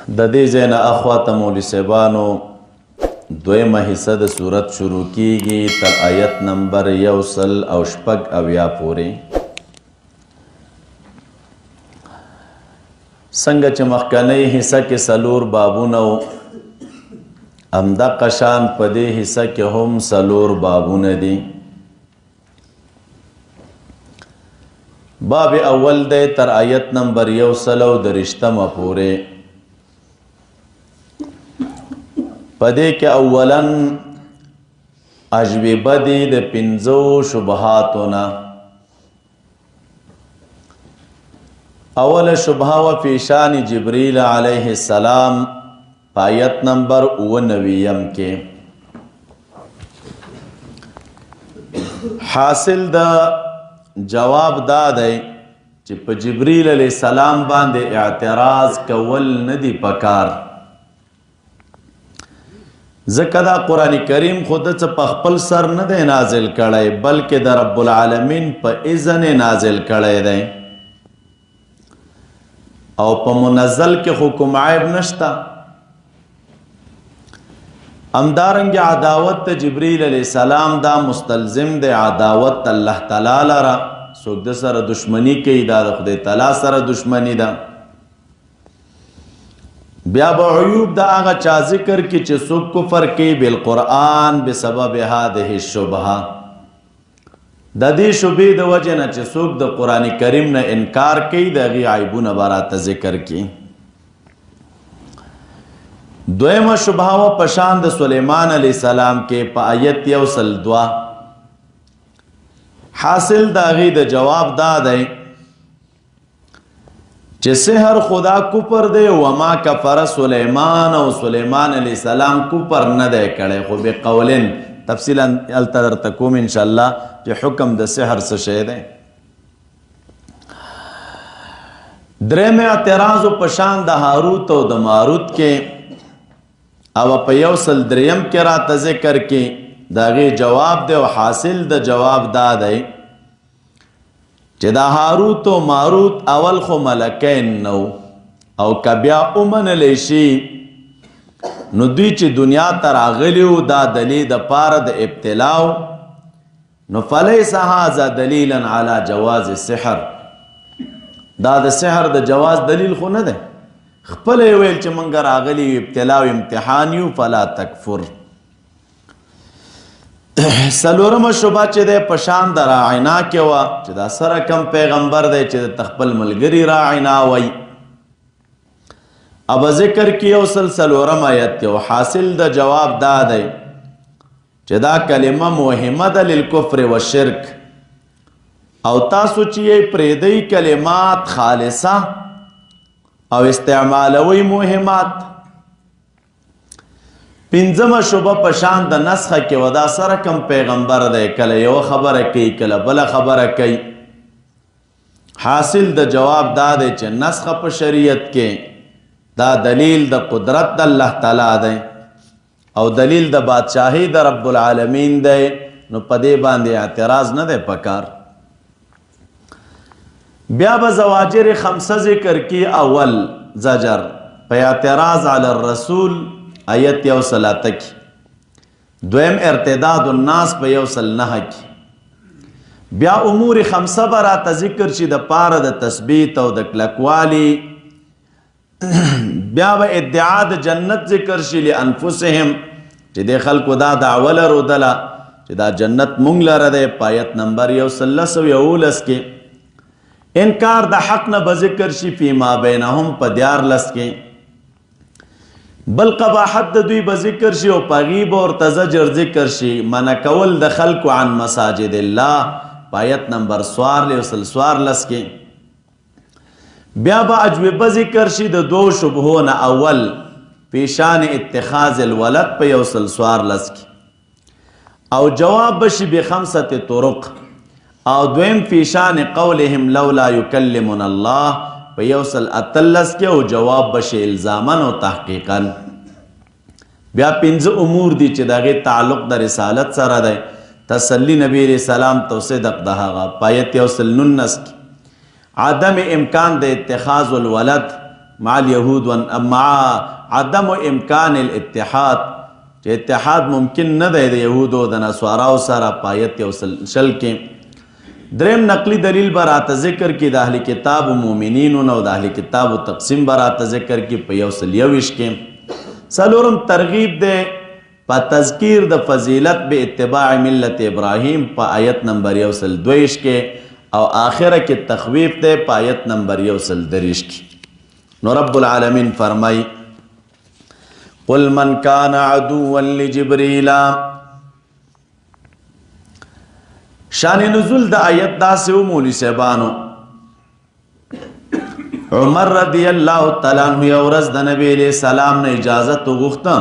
د دې ځای نه اخواته مولوي صاحبانو دویمه حصه د صورت شروع کیږي تر آیت نمبر 106 پورې. څنګه چې مخکنۍ حصه کې 4 بابونه وو، همدغه شان په دې حصه کې هم 4 بابونه دي. باب اول دی تر آیت نمبر 130 پورې. پدې کې اولن اجوبه دي د 5 شبهاتونه. اول شبهه و فی شان جبریل علیه السلام آیت نمبر 99 کې. حاصل دا جواب دا دی چې په جبریل علیه السلام باندې اعتراض کول ندی پکار، ځکه دا قرآن کریم خود څه په خپل سر نه دی نازل کړی، بلکې د رب العالمین په اذن نازل کړی دی، او په منزل کې حکم عیب نشتا. همدارنګه عداوت ته جبریل علیه السلام دا مستلزم دی عداوت الله تعالی لره. څوک د سره دشمنی کوي دا د خدای تعالی سره دشمنی ده. بیا به عیوب دا هغه چا ذکر کی چې څوک کفر کوي بالقرآن بسبب هذه الشبهه. د دې شبهې د وجه نه چې څوک د قرآن کریم نه انکار کوي د هغې عیبونه به راته ذکر کی. دویمه شبهه و په شان د سلیمان علیه السلام کې په آیت 102. حاصل د هغې د جواب دا دی چې سحر خدا کفر دی، وما کفر سلیمان، او سلیمان علیه السلام کفر نه دی کړی، خو بقولن تفصیلا هلته درته کوم انشاءالله چې حکم د سحر څه شی دی. دریم اعتراض په شان د هاروت او د ماروت کې، او په 103 کې راته ذکر کې د هغې جواب دی. او حاصل د جواب دا دی چې دا هاروت و ماروت اول خو ملکین نو، او که بیا ومنلی شي نو دوی چې دنیا ته راغلي وو دا دلیل د پاره د ابتلاو، نو فلیس هذا دلیلا علی جواز السحر. دا د سحر د جواز دلیل خو نه دی، خپل یې ویل چې موږ راغلي ابتلا او امتحان یو فلا تکفر. څلورمه شبهه چې دی په شان د راعنا کې وه چې دا سره کم پیغمبر دی چې د خپل ملګري راعنا وی. اب ذکر کی 104 آیت کې، او حاصل د جواب دا دی چې دا کلمه موهمه ده للکفر والشرک، او تاسو چې یې پرېږدئ کلمات خالصه او استعمالوي مهمات. پنځمه شبه په شان د نسخه کې ودا سره کم پیغمبر دی کله یو خبره کوي کله بله خبره کوي. حاصل د جواب دا دی چې نسخه په شریعت کې دا دلیل د قدرت د الله تعالی دی او دلیل د بادشاهی د رب العالمین دی، نو په دې باندې اعتراض نه دی پکار. بیا به زواجر 5 ذکر کی. اول زجر په اعتراض علی الرسول آیت 103 کی. دویم ارتداد الناس په 109 کی. بیا امور 5 براته ذکر شي د پاره د تثبیت او د کلکوالی. بیا به ادعا د جنت ذکر شي لانفسهم چې د خلکو دا دعوه لرودله چې دا جنت مونږ لره دی په آیت نمبر 111 کې. انکار د حق نه به ذکر شي فیما بینهم په 14 کې. بل قباحت د دوی به ذکر شي او پغیب او تزجر ذکر شي. منع کول د خلکو عن مساجد الله په آیت نمبر 14 کې. بیا به اجوبه ذکر شي د 2 شبهون. اول پیشان اتخاذ الولد په 114 کې، او جواب بشي ب5 طرق. او دویم پیشان قولهم لولا یکلمنا الله په 138 کې، او جواب بشي الزاما او تحقیقا. بیا 5 امور دي چې دغه تعلق د رسالت سره دی. تسلی نبی علیہ السلام تو صدق دهغه پایت 119 عدم امکان د اتخاذ الولد مع اليهود مع عدم امکان الاتحاد چې اتحاد ممکن نه دی د یهودو د نصاراو سره په آیت یو شل کې. دریم نقلی دلیل براته ذکر کې د اهل کتاب و مؤمنینو نه او د اهل کتاب و تقسیم براته ذکر کې په یو سل یویش کې. څلورم ترغیب دی په تذکیر د فضیلت به اتباع ملت ابراهیم په آیت نمبر یو سل دویش کې او آخره کې تخویف دی په آیت نمبر یو سل دریش کې. نو رب العالمین فرمای قل من کان عدوا لجبریل. شان نزول د آیت داسې و مولوی صاحبانو. عمر رضی الله تعالی عنہ یو ورځ د نبی علیہ السلام نه اجازت وغوښته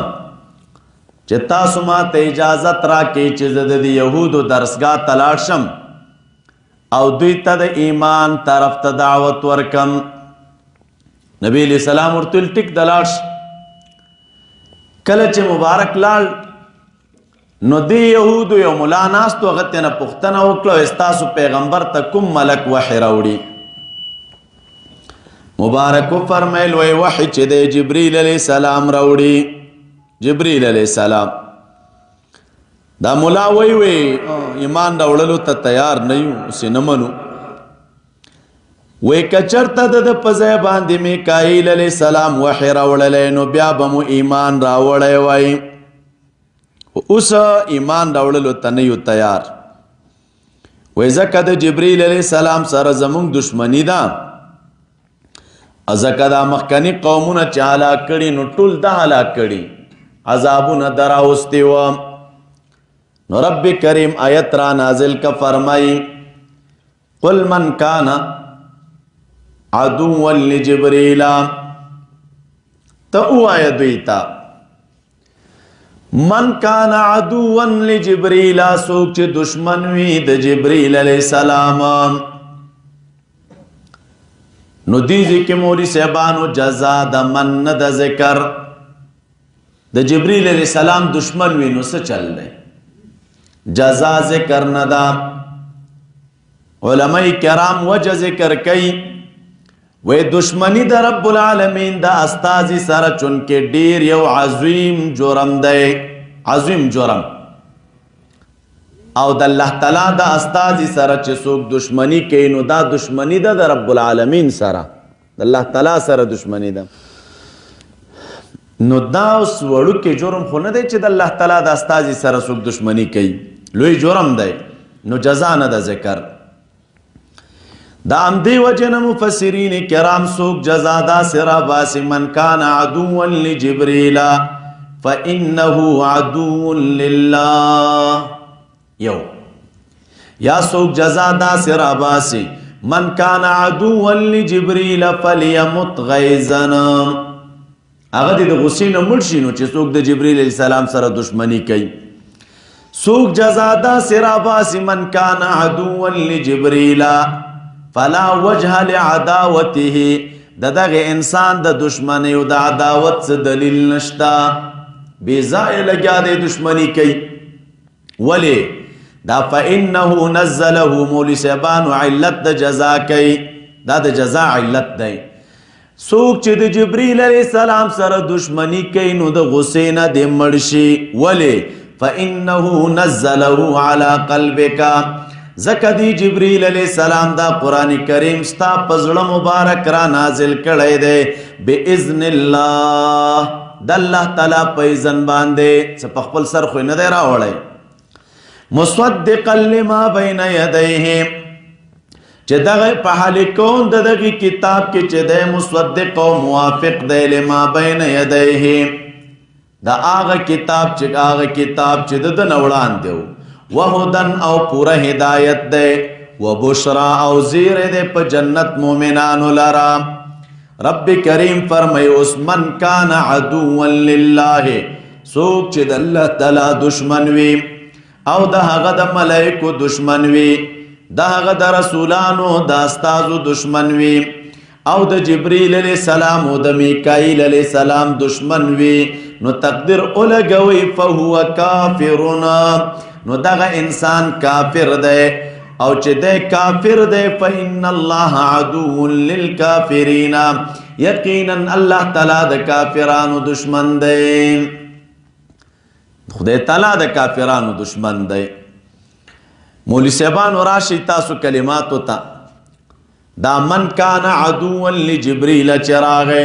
چې تاسو ما ته اجازت راکړئ چې زه د یهودو درسګاه ته لاړ شم او دوی ته د ایمان طرف ته دعوت ورکم. نبی علیہ السلام ورته ویل ټیک د لاړ شه. کله چې مبارک لاړ نو دی یهودو یو ملا ناستو هغه ته نه پوښتنه وکړه ستاسو پیغمبر ته کوم ملک وحی راوړي؟ مبارک فرمایل وی وحی چې د جبریل علیہ السلام راوړي. جبریل علیہ السلام. دا مولا وی ایمان راوړلو ته تیار نه یو اوس نه منو. وی کچرته د په ځای باندې میکائیل علیہ السلام وحی راوړلی نو بیا به مو ایمان راوړی وای. اوس ایمان راوړلو ته نه یو تیار. وی ځکه د جبریل علیہ السلام سره زمونږ دشمنی ده. ځکه دا مخکني قومونه چې هلاک کړي نو ټول دا هلاک کړي عذابونه دراوستي و. نو رب کریم آیت را نازل کا فرمائی قل من کان عدوا لجبریل. تا او آیا دویتا من کان عدوا لجبریل سوک چه دشمن وی د جبریل علیہ السلام. نو دیزی که مولی صحبانو جزا دا من دا ذکر د جبریل علیہ السلام دشمن وی نو سا چل دے جزا ذکر ندا. علماء کرام وجہ ذکر کئی وی دشمنی دا رب العالمین دا استازی سره چونکه ډیر یو عظیم جرم دی. عظیم جرم او د الله تعالی دا استازی سره چې څوک دشمنی کوي نو دا دشمنی ده د رب العالمین سره د الله تعالی سره دشمنی ده. نو دا اوس وړوکی جرم خو نه دی چې د الله تعالی د استازي سره څوک دشمني کوي. لوی جرم دی. نو جزا نه ده ذکر. دا همدې وجې نه مفسرین کرام څوک جزا داسې راباسي من کان عدوا لجبریل فانه عدو لله. یو یا څوک جزا داسې راباسي من کان عدوا لجبریل فلیمت غیظا. هغه د غصې نه مړ شي نو چې څوک د جبریل علیہ السلام سره دشمنی کوي. څوک جزا داسې راباسي من کان عدوا لجبریل فلا وجه لعداوته. دغه انسان د دشمنی او د عداوت څه دلیل نشتا. بې ځایه لګیا دی دشمنی کوي. ولې دا فانه نزله مولوی صاحبانو علت د جزا کوي. دا د جزا علت دی. څوک چې د جبریل علیہ السلام سره دشمنی کوي نو د غصې نه دی مړ شي. ولې فانه نزله علی قلبک. ځکه دی جبریل علیہ السلام دا قرآن کریم ستا په زړه مبارک را نازل کړی دی باذن الله د الله تعالی په اذن باندې. څه په خپل سر خو نه دی راوړی. مصدقا لما بین یدیه چې دغه په حال کون دغه کتاب کې چې د مصدق او موافق دی لما بین یدیه دا هغه کتاب چې د نوړان دی وهدن او پورا هدایت دی وبشرا او زیر دی په جنت مومنانو لرا. رب کریم فرمای اوس من کان عدوا لله سوک چې د الله تعالی دشمن وي او د هغه د ملائکو دشمن وي د هغه د رسولانو د استادو دشمن وي او د جبریل علیہ السلام او د میکائیل علیہ السلام دشمن وي نو تقدیر اولګوي فهو کافرون. نو دغه انسان کافر دی او چې دی کافر دی فإن الله عدو للکافرین یقینا الله تعالی د کافرانو دشمن دی خدای تعالی د کافرانو دشمن دی مولوی صاحبانو راشي تاسو کلماتو ته دا من کان عدوا لجبریل چراغه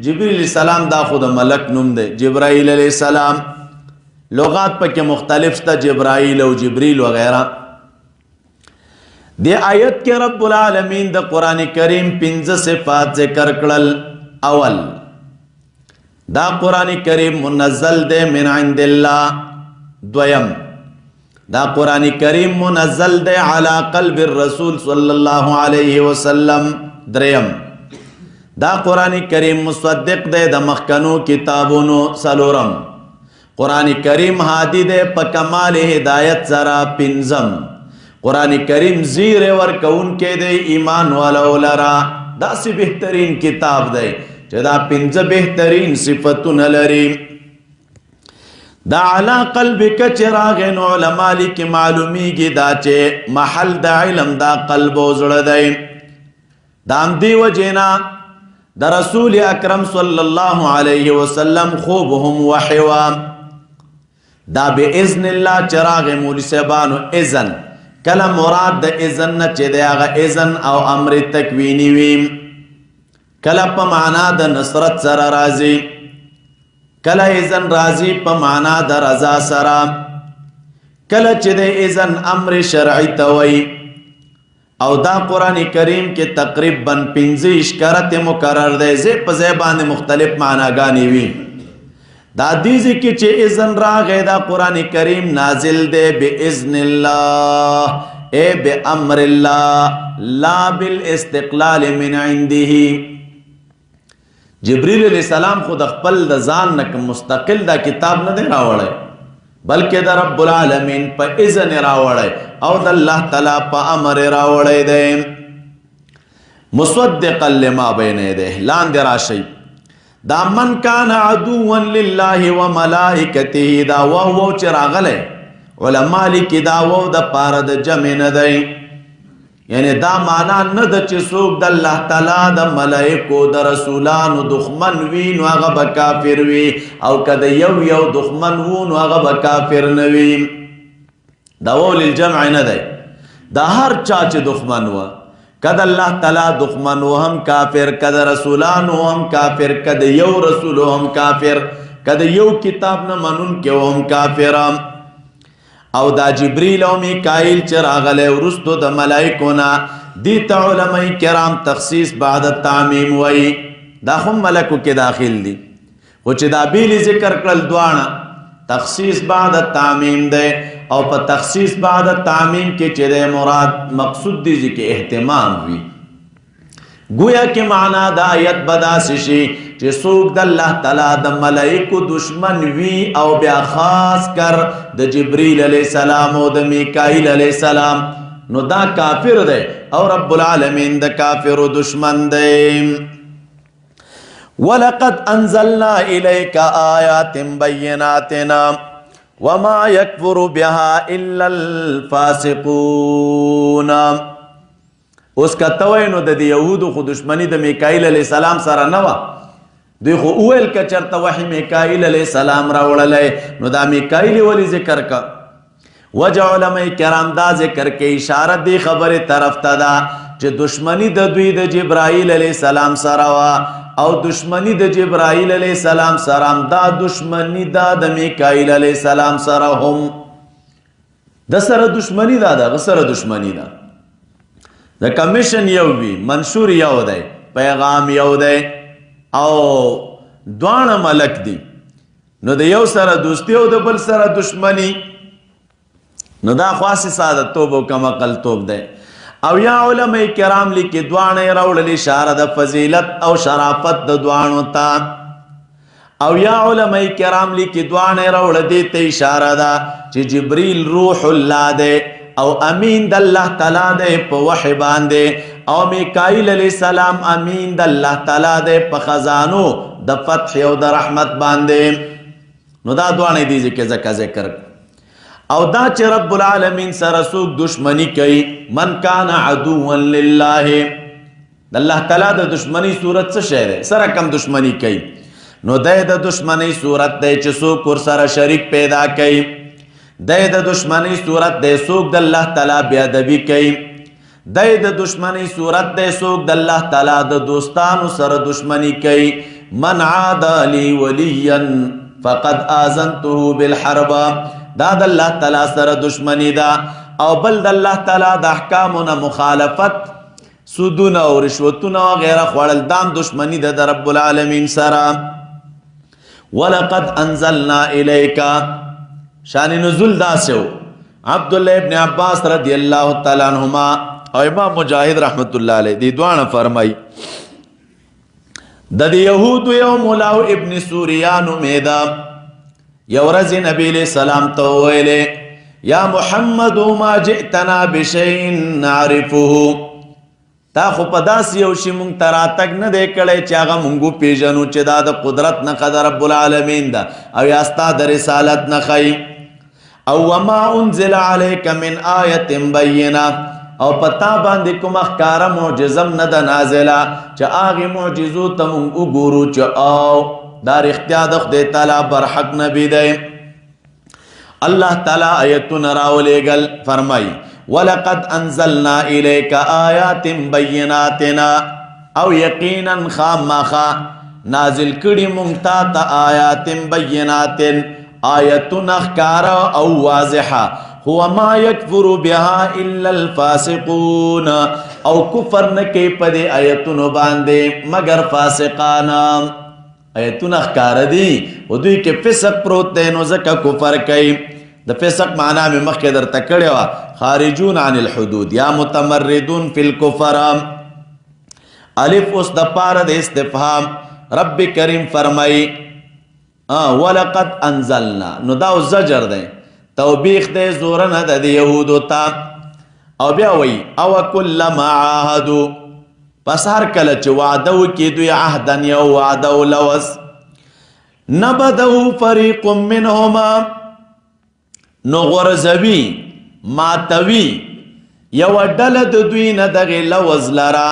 جبریل السلام دا خود ملک نوم دی جبرائیل علیہ السلام لغات پکې مختلف شته جبرائیل او جبریل وغیرہ دی آیت کې رب العالمین د قران کریم 15 صفات ذکر کړل اول دا قران کریم منزل دی من عند الله دویم دا قران کریم منزل دی علی قلب الرسول صلی الله علیه وسلم دریم دا قران کریم مصدق دی د مخکنو کتابونو سلورم قران کریم هادی دی په کمال هدایت سره پنځم قران کریم زیر ورکون کې دی ایمان والا لرا داسې بهترین کتاب دی چې دا 15 بهترین صفاتونه لري دا علا قلبک چراغ نو علماء لیکي معلومیږي دا چې محل د علم دا قلب او زړه دی دام دی وجینا دا رسول اکرم صلی الله علیه وسلم خوبهم وحوا دا باذن الله چراغ مولی صاحبانو اذن کله مراد د اذن نه چې دی هغه اذن او امر تکوینی وي کله په معنا د نصرت سره راځي کله اذن راځي په معنا د رضا سره کله چې د اذن امر شرعي ته وي او دا قرآن کریم کې تقریبا 15 اشکارت مکرر دی زی په ځای باندې مختلف معناګانې وي دا دیزی کې چې اذن راغی دا قرآن کریم نازل دی باذن الله اے بامر الله لا بالاستقلال من عنده جبریل علیہ السلام خود خپل د ځان نه مستقل دا کتاب نه دی راوړی بلکې د رب العالمین په اذن راوړی او د الله تعالی په امر راوړی دی مصدقا لما بین یدیه لاندې راشي دا من کان عدوا لله وملائکته دا وو چې راغلی علما لیکي دا وو د پاره د جمع نه دی یعنی دا معنا نه د چې څوک د الله تعالی د ملائکو د رسولانو دښمن وي نو هغه به کافر وي او کله یو دښمن وو نو هغه به کافر نه وي دا وو للجمع نه دی دا هر چا چې دښمن و کله الله تعالی دښمن و هم کافر کله رسولانو هم کافر کله یو رسول هم کافر کله یو کتاب نه منون کې هم کافر او دا جبریل او میکائیل چې راغلی وروستو د ملائکونا دی ته علماء کرام تخصیص بعد التعمیم وی دا هم ملکو کې داخل دی خو چې دا بیلی ذکر کړل دواړه تخصیص بعد التعمیم دی او په تخصیص بعد التعمیم کې چې د مراد مقصود دی چې اهتمام وي گویا کې معنا د آیت بداسي شي چې څوک د الله تعالی د ملائکو دشمن وي او بیا خاص کر د جبریل علیہ السلام او د میکائیل علیہ السلام نو دا کافر دی او رب العالمین د کافر دشمن دی ولقد انزلنا الیک آیات بینات وما یکفر بها الا الفاسقون اوس کتوی نو د یهودو خو دشمنی د میکائیل علیہ السلام سره نه وه دوی خو اویل که چرته وحی میکائیل علیہ السلام راوړلی نو دا میکائیل ولی ذکر که وجه علماء کرام دا ذکر که اشاره دی خبر طرف ته ده چې دشمنی د دوی د جبرائیل علیہ السلام سره وه او دشمنی د جبرائیل علیہ السلام سره هم دا دشمنی دا د میکائیل علیہ السلام سره هم د سره دشمنی دا دغه سره دشمنی ده د کمیشن یو وي منشور یو دی پیغام یو دی او دوانه ملک دی نو د یو سره دوستی او د بل سره دشمنی نو دا خاصه ساده توب او کم عقل توب دی او یا علماء کرام لیکي دوانه راوړل اشاره د فضیلت او شرافت د دوانو ته او یا علماء کرام لیکي دوانه راوړل دي ته اشاره ده چې جبريل روح الله دی او امین د الله تعالی دی په وحی باندې او میکائیل علیہ السلام امین د الله تعالی دی په خزانو د فتح او د رحمت باندې نو دا دوانه دي چې ذکر او دا چې رب العالمین سره څوک دشمنی کوي من کان عدوا لله د الله تعالی د دشمنی صورت څه شی دی سره کم دشمنی کوي نو د دشمنی صورت دی چې څوک ور سره شریک پیدا کوي د دشمنی صورت دی څوک د الله تعالی بے ادبی کوي د دشمنی صورت دی څوک د الله تعالی د دوستانو سره دشمنی کوي من عاد لی ولیا فقد آذنته بالحرب دا د الله تعالی سره دشمنی دا او بل د الله تعالی د احکامونو مخالفت سودونه او رشوتونه او غیره خوړل دام دشمنی د رب العالمین سره ولقد انزلنا الیک شان نزول داسو عبد الله ابن عباس رضی الله تعالی عنہما او امام مجاهد رحمت الله علیه دی دوانه فرمای د یهود یو مولا ابن سوریان میدا یو ورځ نبی علیہ السلام ته ویلې یا محمد ما جئتنا بشیء نعرفه تا خو په داسې یو شي مونږ ته راتګ نه دی کړی چې هغه مونږ وپېژنو چې دا د قدرت نښه د رب العالمین ده او یا ستا د رسالت نښه او وما انزل علیک من آیة بینه او پتا باندې کومه ښکاره معجزه نه ده نازله چې هغې معجزو ته مونږ وګورو چې او دا رښتیا د خدای تعالی برحق نبی دی الله تعالی آیتونه راولېږل فرمایي ولقد انزلنا الیک آیات بیناتنا او یقینا خامخا نازل کړي مونږ ته آیات بینات آیتونه ښکاره او واضحه هو ما یکفر بها الا الفاسقون او کفر نه کوي په دې آیتونو باندې مگر فاسقان آیتونه ښکاره دي او دوی کې فسق پروت دی نو ځکه کفر کوي د فسق معنا مې مخکې درته کړې وه خارجون عن الحدود یا متمردون فی الکفر الف اوس د پاره د استفهام رب کریم فرمایي ولقد انزلنا نو دا زجر دی توبیخ دی زورنه د یهودو ته او بیا وایي او کلما عاهدوا پس هر کله چې وعده وکړي دوی عهدا یو وعده او لوز نبذه فریق منهما نو غرزوي ماتوي یو ډله د دوی نه دغې لوز لره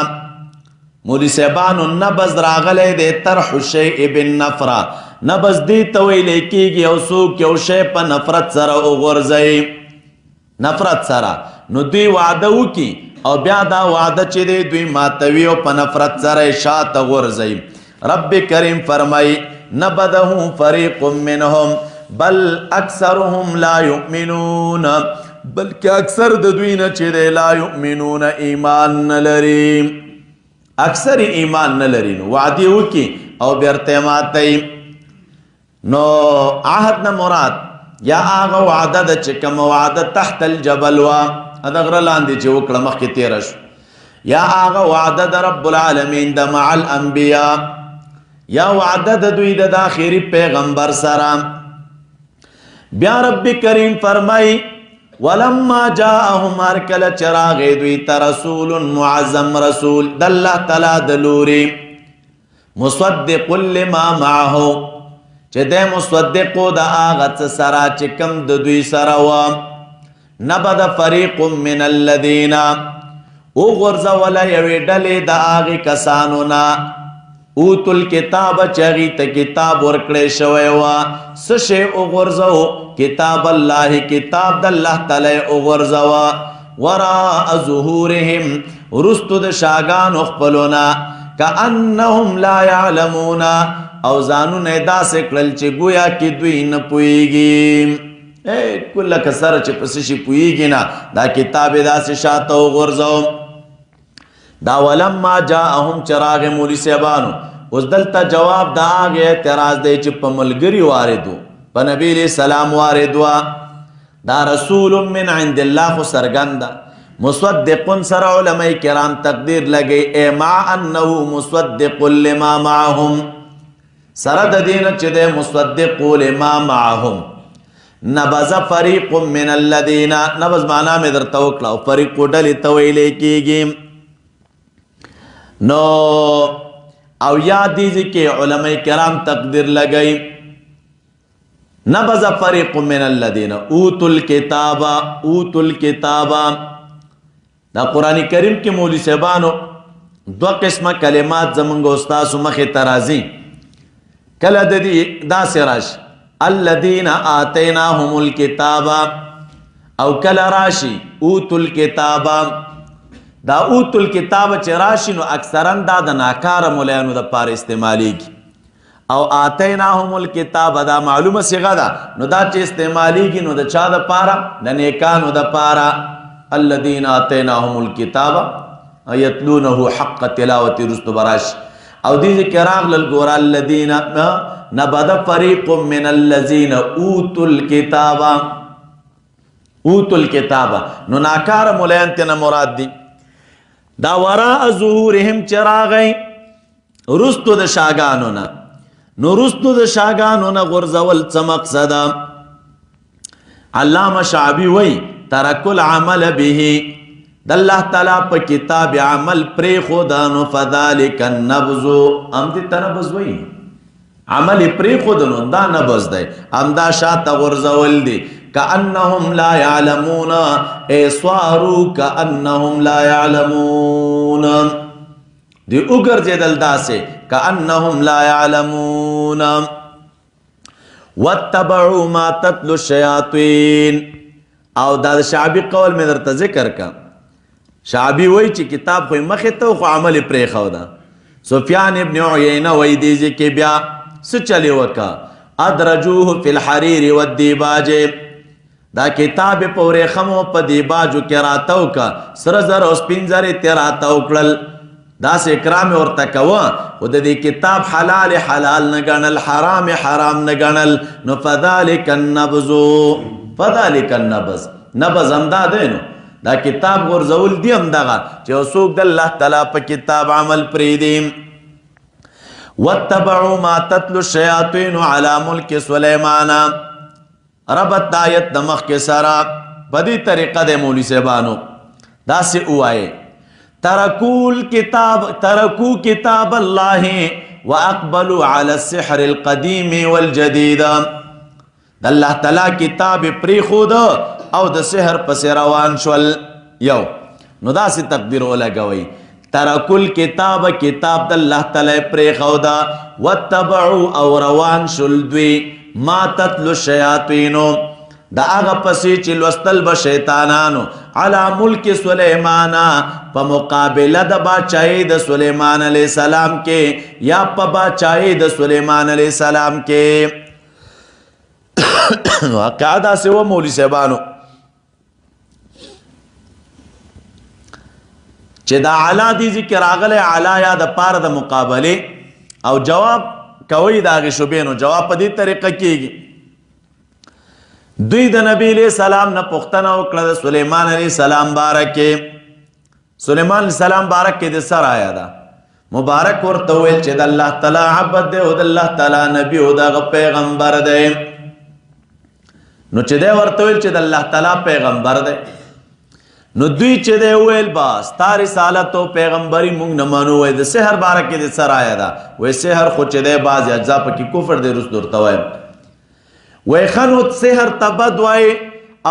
مولي صاحبانو نبض راغلی دی طرح الشیء بالنفره نبض دې ته ویلی کېږي یو څوک یو شی په نفرت سره وغورځوي نفرت سره نو دوی وعده وکړي او بیا دا وعده چې دی دوی ماتوي او په نفرت سره یې شاته غورځوي رب کریم فرمایي نبذه فریق منهم بل اکثرهم لا یؤمنون بلکې اکثر د دوی نه چې دی لا یؤمنون ایمان نه لري اکثر ایمان نه لري نو وعدې وکړي او بیرته ماتوي نو عهد نه مراد یا هغه وعده ده چې کومه وعده تحت الجبل وه د غره لاندې چې وکړه مخکې تېره شو یا هغه وعده د رب العالمین د مع الانبیا یا وعده د دوی د آخري پیغمبر سره بیا رب کریم فرمایي ولما جاءهم هر کله چې راغی دوی ته رسول معظم رسول د الله تعالی د لوري مصدق لما معه چې دی مصدقو د هغه څه سره چې کوم د دوی سره وه نبذ فریق من الذین وغورځوله یوې ډلې د هغې کسانو نه اوتو الکتاب چې هغې ته کتاب ورکړی شوی وه څه شی وغورځوه کتاب الله کتاب د الله تعالی وغورځوه وراء ظهورهم وروستو د شاګانو خپلو نه کانهم لا یعلمون او ځانونه یې داسې کړل چې ګویا کې دوی نه پوهېږي کله که سره چې په څه شي پوهېږي نه دا کتاب یې داسې شاته وغورځوم دا ولما جاءهم چې راغې مولي صاحبانو اوس دلته جواب د هغې اعتراض دی چې په ملګري وارد و په نبي علیه السلام وارد وه دا رسول من عند الله خو څرګنده مصدقون سره علماء کرام تقدیر لګی ای مع انه مصدق لما معهم سره د دې نه چې دی مصدق لما معهم نبذ فریق من الذین نبذ معنا مې درته وکړه او فریق ډلې ته ویلی کېږي نو او یا دې کې علماء کرام تقدیر لګی نبذ فریق من الذین اوتوا الکتاب. دا قرآن کریم کې مولوی صاحبانو دو قسمه کلمات زمونږ استاسو مخې ته راځي. کله د دې داسې راشي الذین آتیناهم الکتاب او کله راشي اوتوا الکتاب. دا اوتوا الکتاب چې راشي نو اکثرا دا د ناکاره مولایانو دپاره استعمالیږي، او آتیناهم الکتاب دا معلومه صیغه ده، نو دا چې استعمالیږي نو د چا دپاره؟ د نیکانو دپاره. الذین آتیناهم الکتاب یتلونه حق تلاوت رستو براشي. او دې ذکر راغلل ګوره الذین نبذ فریق من الذین اوتوا الکتاب. اوتوا الکتاب نو ناکاره مولایان تینا مراد دي. دا وراء ظهورهم چې راغی رستو د شاګانو نه، نو رستو د شاګانو نه غورځول څه مقصد؟ علامه شعبي وی ترک العمل به، د الله تعالی په کتاب عمل پرېښوده نو فذلک النبذ. همدې ته نبذ وی، عمل یې پرېښوده نو دا نبذ دی، همدا شاته غورځول دي. کأنهم لا یعلمون، ای صاروا کأنهم لا یعلمون، دی وګرځېدل داسې کأنهم لا یعلمون. واتبعوا ما تتلو الشیاطین. او دا شعبی قول مې درته ذکر کا. شعبی وای چې کتاب خو مخې ته خو عمل یې پرېښوده. سفیان ابن عیینه وای دې ځای کې بیا څه چلې وکړه؟ ادرجوه فی الحریر والدیباج. دا کتاب په ورېښمو په دیباجو کې راته وکړه، سره زر او سپین زر یې ترې راته وکړل. داسې اکرام یې ورته کوه، خو د دې کتاب حلال حلال نه ګڼل، حرام حرام نه ګڼل. نو فذلک النبذ. فذلک النبذ، نبذ همدا دی. نو دا کتاب غورځول دي همدغه چې څوک د الله تعالی په کتاب عمل پرېږدي. واتبعوا ما تتلو الشیاطین علی ملک سلیمان. ربط د آیت د مخکې سره په دې طریقه د مولوي صاحبانو داسې ووایې ترکو کتاب الله واقبلوا علی السحر القدیم والجدید. د الله تعالی کتاب پرېښوده او د سحر پسې روان شول. یو نو داسې تقدیر ولګوئ ترکو الکتاب، کتاب د الله تعالی پرېښوده، واتبعوا او روان شل دوی ما تتلو الشیاطینو دا هغه پسې چې لوستل به شیطانانو علی ملک سلیمان په مقابله د باچایۍ د سلیمان علیه السلام کې، یا په باچایۍ د سلیمان علیه السلام کې. واقعا داسې و مولوي صاحبانو چې دا علا دي ذکر راغلی، علا یا د پاره د مقابله او جواب کوي د هغې شبهې. نو جواب په دې طریقه کېږي. دوی د نبی علیه السلام نه پوښتنه وکړه د سلیمان علیه السلام باره کې. سلیمان علیه السلام باره کې د څه رایه ده؟ مبارک ورته وویل چې د الله تعالی عبد دی او د الله تعالی نبی او د هغه پیغمبر دی. نو چې دی ورته ویل چې د الله تعالی پیغمبر دی، نو دوی چې دی ویل با ستا رسالت او پیغمبري موږ نه منو. وایي د سحر باره کې د څه رایه ده؟ وایي سحر خو چې دی بعضې اجزا پکې کفر دی، رس درته وایم. وایي ښه نو سحر ته بد وایي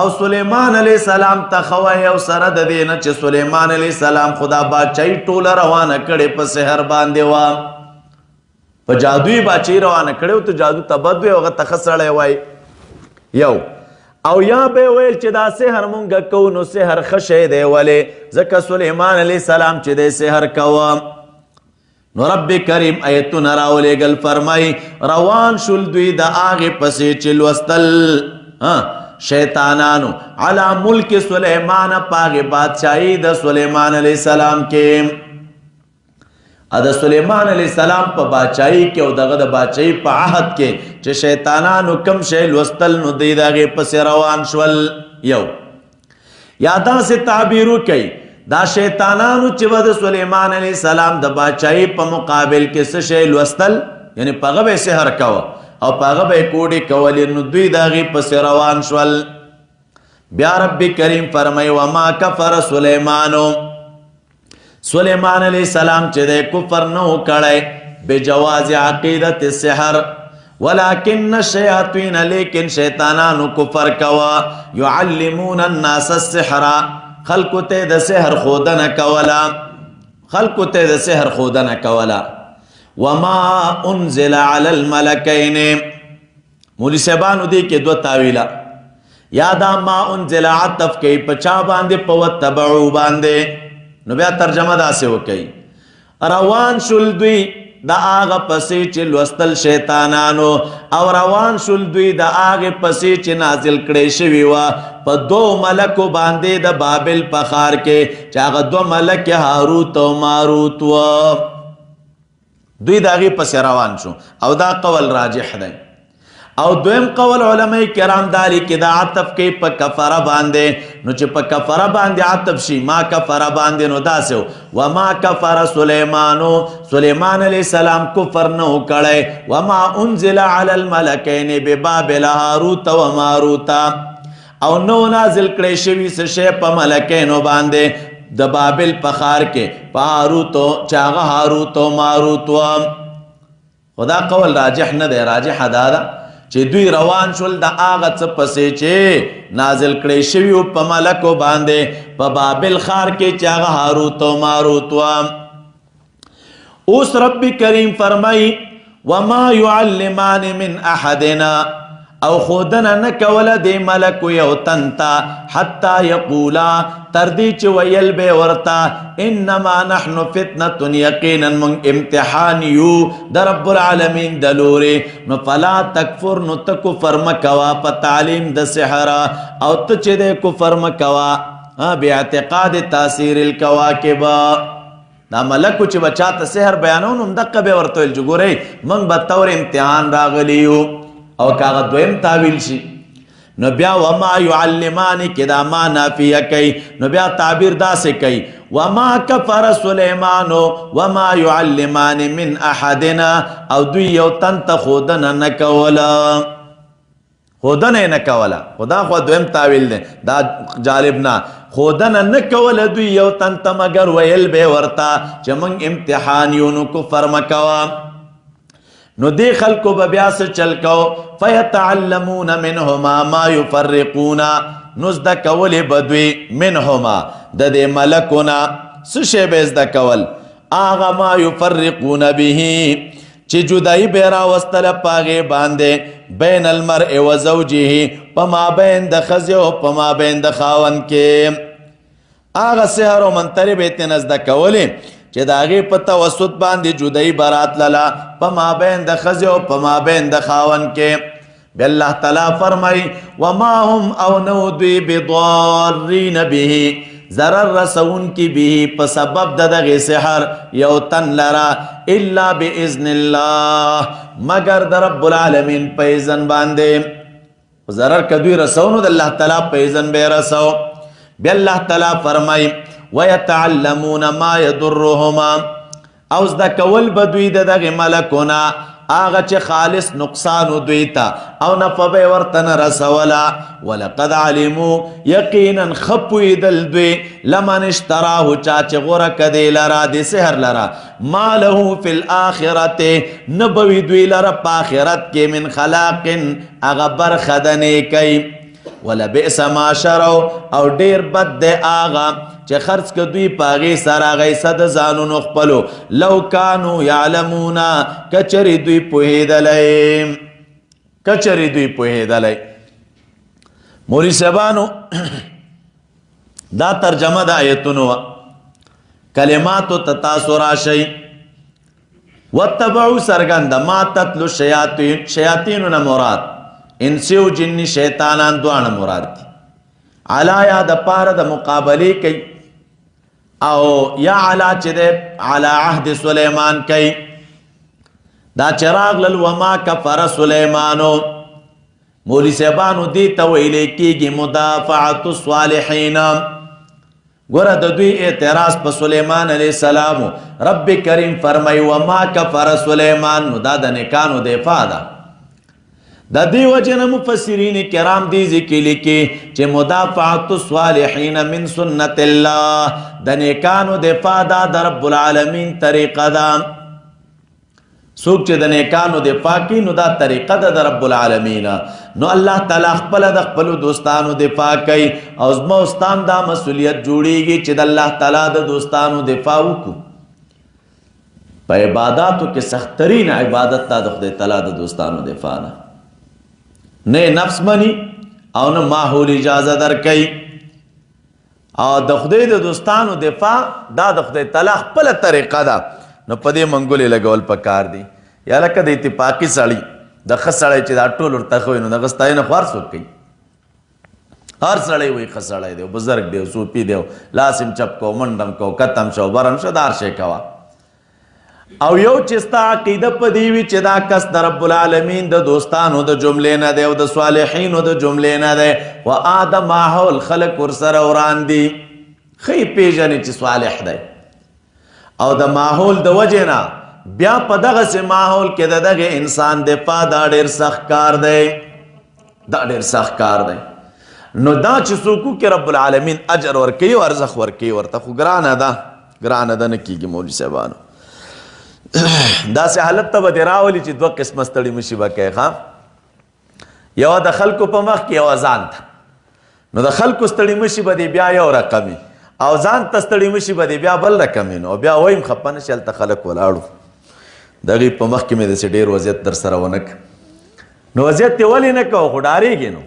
او سلیمان علیه السلام ته ښه وایي، او سره د دې نه چې سلیمان علیه السلام خدا باچایي ټوله روانه کړې په سحر باندې وه، په جادویي باچایي روانه کړې و، ته جادو ته بد وایي او هغه ته ښه سړی وایي. یو او یا به ویل چې دا سحر مونږ کوو نو سحر ښه شی دی، ولې ځکه سلیمان علیه السلام چې دی سحر کوه. نو رب کریم ایتونه راولېږل، فرمایي روان شول دوی د هغې پسې چې لوستل شیطانانو علی ملک سلیمان په هغې بادشاهي د سلیمان علیه السلام کې. د سلیمان علیه السلام په باچایي کې او دغه د باچایي په عهد کې چې شیطانانو کم شی لوستل نو دوی د هغې پسې روان شول. یو یا داسې تعبیر وکئ دا شیطانانو چې به د سلیمان علیه السلام د باچایي په مقابل کې څه شی لوستل، یعنی په هغه به یې سحر کوه او په هغه به یې کوډې کولې، نو دوی د هغې پسې روان شول. بیا رب کریم فرمایي وما کفر سلیمانو، سلیمان علیه السلام چې دی کفر نه و کړی بجواز عقیدت السحر، ولكن الشیاطین لیکن شیطانانو کفر کوا یعلمون الناس السحر خلقو ته د سحر خودنه کولا خلقو ته د سحر خودنه کولا وما انزل على الملكين مولی صاحبانو دی کې دو تاویلا یادا ما انزل عطف کوي پچا باندې پوتبعو باندې نو بیا ترجمه داسې وکي روان شول دوی دا آغا پسی چی لوستل شیطانانو او روان شل دوی دا آغا پسی چی نازل کڑی شوی وا پا دو ملکو باندے دا بابل پخار کے چاگا دو ملک هاروت و ماروت و دوی دا آغی پسی روان شو او دا قول راجح دائی او دویم قول علماء کرام داری که دا عطف کئی پا کفر باندے نو چی پا کفر باندے عطف شی ما کفر باندے نو دا سو وما کفر سلیمانو سلیمان علیہ السلام کفر نو کڑے وما انزل علی الملکین ببابل هاروت و ماروتا او نو نازل کڑے شوی سشے پا ملکینو باندے دا بابل پخار کے پا هاروتو چاگا هاروتو ماروتو خدا قول راجح ندے راجح دادا چه دوی روان شول دا آغا چپسی چه نازل کڑی شویو پا ملکو بانده پا بابل خار کے چاگا هاروت و ماروت و اوس رب کریم فرمائی وما يعلمان من احدنا او خودنا نکولا دی ملکو یو تنتا حتی یقولا تردی چه ویل بے ورطا انما نحن فتنة یقینا من امتحان یو در رب العالمین دلوری نو فلا تکفر نو تکفر مکوا پا تعلیم د سحرا او تچه دے کفر مکوا بی اعتقاد تاثیر الکواکبا دا ملکو چه بچاتا سحر بیانون ام دقا بے ورطویل جو گو رئی من بطور امتحان راغلیو او کاغا دویم تاویل شی نو بیا وما یعلمانی کدا ما نافیہ کئی نو بیا تعبیر دا سے کئی وما کفر سلیمانو وما یعلمانی من احدنا او دوی یو تنت خودنا نکولا خودنا نکولا خدا خود دویم تاویل دے دا جالبنا خودنا نکولا دوی یو تنت مگر ویل بے ورطا چه من امتحانیونو کفر مکوا نو دی خلقو ببیاس چلکو فیتعلمون منهما ما یفرقونا نزد کول بدوی منهما دا دی ملکونا سشے بیز دا کول آغا ما یفرقون به چی جدائی بیرا وستل پاگے باندے بین المرء و زوجیه پما بین دا خزیو پما بین دا خاون کے آغا سحر و منتری بیتی نزد کولی چه داغی پا توسط باندی جدائی برات للا پا ما بین دا خزی و پا ما بین دا خاون کے بی اللہ تعالی فرمائی وما هم او نودوی بضارین به ضرر رسون کی به پا سبب دا دغی سحر یو تن لرا الا بی اذن اللہ مگر دا رب العالمین پا اذن باندے ضرر کدوی رسونو دا اللہ تعالی پا اذن بے رسو بی اللہ تعالی فرمائی وَيَتَعَلَّمُونَ مَا يَدُرُّهُمَا اوز دا کول بدوی دا دغی ملکونا آغا چه خالص نقصانو دویتا او نفبه ورطن رسولا ولقد علمو یقینا خپوی دل دوی لمن اشتراهو چاچه غرک دی لرا دی سحر لرا ما له فی الاخرت نبوی دوی لرا پا آخرت کے من خلاق اغا برخدنے کئی ولبئس ما شرو او دیر بد دے آغا چه خرچ که دوی پاگی سر آغای صد زانو نخپلو لو کانو یعلمونا کچری دوی پوہیدلائی کچری دوی پوہیدلائی مولی صاحبانو دا ترجمه دا آیتونو کلماتو تتاثر آشئی واتبعو سرگند ما تتلو شیاطینو نموراد انسیو جنی شیطانان دوان مراد دی علا یا دا پار دا مقابلی کئی او یا علا چی دے علا عہد سلیمان کئی دا چراغ للوما کفر سلیمانو مولی صاحبانو دی تویلے کی گی مدافعت الصالحین گورا دا دوی اعتراض پا سلیمان علیہ السلامو رب کریم فرمائی وما کفر سلیمان دا دا نکانو دفاع دا دا دی وجن مفسرین کرام دی ذکی لکی چه مدافعت الصالحین من سنت اللہ دا نیکانو دفاع دا دا رب العالمین طریقہ دا څوک چې د نیکانو دفاع کوي نو دا طریقه ده د رب العالمین. نو الله تعالی خپله د خپلو دوستانو دفاع کوي او زما او ستا هم دا مسؤلیت جوړیږي چې د الله تعالی د دوستانو دفاع وکړو. په عباداتو کې سختترین عبادت دا د خدای تعالی د دوستانو دفاع نه. نه نفس مني او نه ماحول اجازه درکوي او د خدای د دوستانو دفاع دا د خدای تعالی خپله طریقه ده. نو په دې منګولې لګول پکار دي. یا لکه د اتفاقي سړي د ښه سړی چې دا ټول ورته ښه وي نو دغه ستاینه خو هر څوک کوي. هر سړی وایي ښه سړی دی، بزرګ دی، صوفي دی، لاس یې چپ کو، منډم کو، کتم شو، برم شو، دا هر شی کوه. او یو چې ستا عقیده په دې وي چې دا کس د رب العالمین د دوستانو د جملې نه دی او د صالحینو د جملې نه دی، و د ماحول خلک ورسره وران دي، ښه پېژنې چې صالح دی. او د ماحول د وجې نه بیا په دغسې ماحول کې د دغه انسان دفاع دا ډېر سخت کار دی، دا ډېر سخت کار دی. نو دا چې څوک وکړي رب العالمین اجر ورکوي او ارزښت ورکوي ورته، خو ګرانه ده، ګرانه ده، نه کېږي مولوي صاحبانو. داسې حالت ته به دې راولي چې دوه قسمه ستړي مشي به کوي. یوه د خلکو په مخ کې، یوه ځان ته. نو د خلکو ستړي مشي به دې بیا یو رقمي او ځان ته ستړي مشي به دې بیا بل رقمي. نو بیا وایم خفه نه شي هلته خلک ولاړو د هغې په مخ کې مې داسې ډېر وضعیت در سره ونه کړ. نو وضعیت دې ولې نه کوو خو ډارېږي نو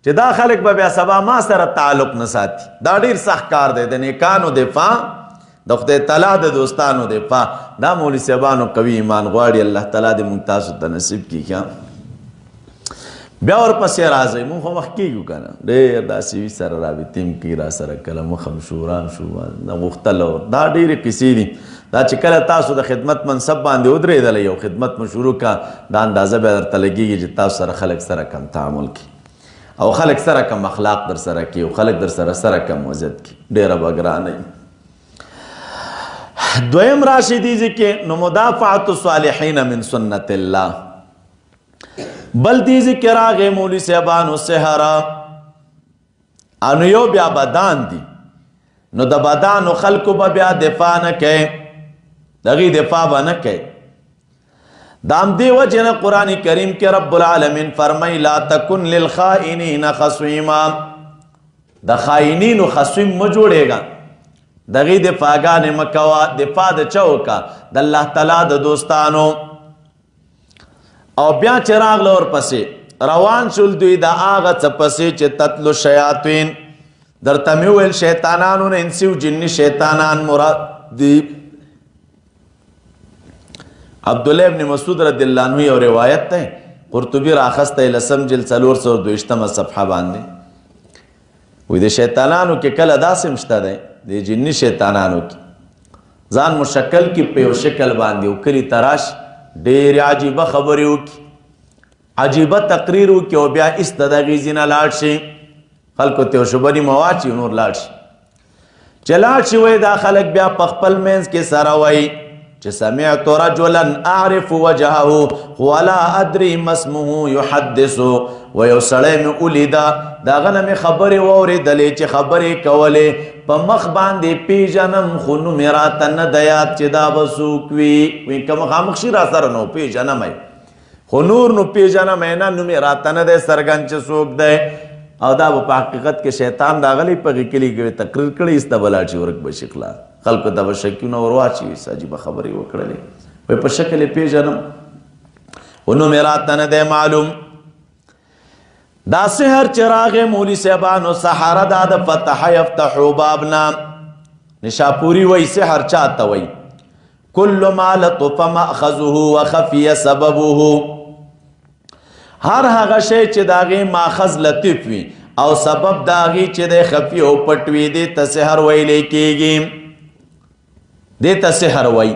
چې دا خلک به بیا سبا ما سره تعلق نه ساتي. دا ډېر سخت کار دی. د نیکانو دفاع، د خدای تعالی د دوستانو دفاع، دا مولوي صاحبانو قوي ایمان غواړي. الله تعالی دې موږ تاسو ته نصیب کړي. بیا ورپسې راځئ، موږ خو مخ کېږو که نه، ډېر داسې وي سره رابطې هم کوي را سره، کله مخ هم شو وران شو غوښتل. دا ډېرې قصې دي. دا چې کله تاسو د خدمت منصب باندې ودرېدلی یو خدمت مو شروع کړه، دا اندازه بیا درته لګېږي چې تاسو سره خلک سره کم تعامل کړي او خلک سره کم اخلاق در سره کړي او خلک در سره کم وضعیت کړي، ډېره به ګرانه وي. دویم راشي دې ذکر نو مدافعت الصالحین من سنت الله. بل دې ذکر راغی مولوي صاحبانو سحره، انو یو بیا بدان دي. نو د بدانو خلکو به بیا دفاع نه کوي، دغې دفاع به نه کوي. د همدې وجې نه قرآن کریم کې رب العالمین فرمایي لا تکن للخائنین خصیما، د خائنینو خصیم مه جوړېږه، دغې دفاعګانې مه کوه. دفاع د چا وکړه؟ د الله تعالی د دوستانو. او بیا چې راغله ورپسې روان شول دوی د هغه څه پسې چې تتلو الشیاطین، درته مې وویل شیطانانو نه انسي او جني شیطانان مراد دي. عبدالله ابن مسعود رضی الله عنه یو روایت دی، قرطبي راخستی 10 جلد 422 صفحه باندې. وایي د شیطانانو کې کله داسې هم شته دی، د جني شیطانانو کې ځان مشکل کې په یو شکل باندې او کلي ته راشي، ډېرې عجیبه خبرې وکړي، عجیبه تقریر وکړي او بیا ایست د هغې ځینه لاړ شي، خلکو ته یو شبني مواچي نور لاړ شي. چې لاړ شي وایي دا خلک بیا په خپل منځ کې سره وایي چې سمعت رجلا اعرف وجهه ولا ادري ما اسمه يحدث. و یو سړی مې ولیده، د هغه نه مې خبرې واورېدلې چې خبرې کولې، په مخ باندې پیژنم خو نوم یې راته نه دی یاد چې دا به څوک وي. وایي که مخامخ شي را سره نو پیژنم خو نور نو پیژنم نه، نوم یې راته نه دی څرګند چې څوک دی. او دا به په حقیقت کې شیطان راغلی په هغې کلي کې تقریر کړی، ایسته به لاړ شي ورک به شي خلاص، خلکو ته به شکونه ور واچوي، عجیبه خبرې وکړلې. وایي په شکل یې پیژنم خو نوم یې راته نه دی معلوم. دا سحر چې راغی مولي صاحبانو، سحره دا د فتح یفتحو باب نه. نشاپوري وایي سحر چاته وایي؟ کل ما لطف مأخذه وخفی سببه، هر هغه شی چې د هغې ماخذ لطیف وي او سبب د هغې چې د خفي او پټ وي، دې ته سحر ویلی کېږي، دې ته سحر وایي.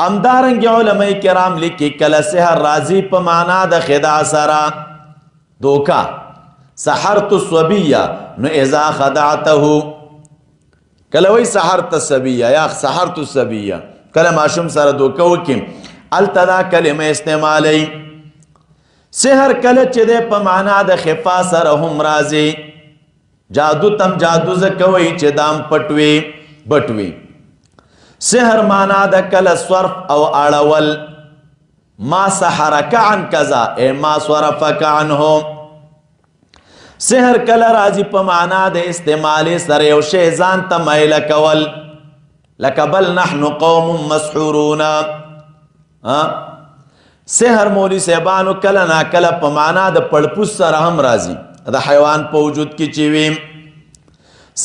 همدارنګې علماء کرام لیکي کله سحر راځي په معنا د خداع سره، دوکا. سحرت الصبیه نو اذا خدعته، کله وایي سحرت الصبیه یا سحرت الصبیه، کله ماشوم سره دوکه وکړي هلته دا کلمه استعمالی. سحر کله چې دی په معنا د خفا سره هم راځي، جادو تم جادو ځکه وایي چې دام پټوي بټوي. سحر معنا د کله صرف او اړول، ما سحرک عن کذا اے ما صرفک عنه. سحر کله راځي په معنا د استعمال سره یو شی ځان ته مایل کول، لکه بل نحن قوم مسحورون. سحر مولوی صاحبانو کله نا کله په معنا د پړپوس سره هم راځي، د حیوان په وجود کې چې وي.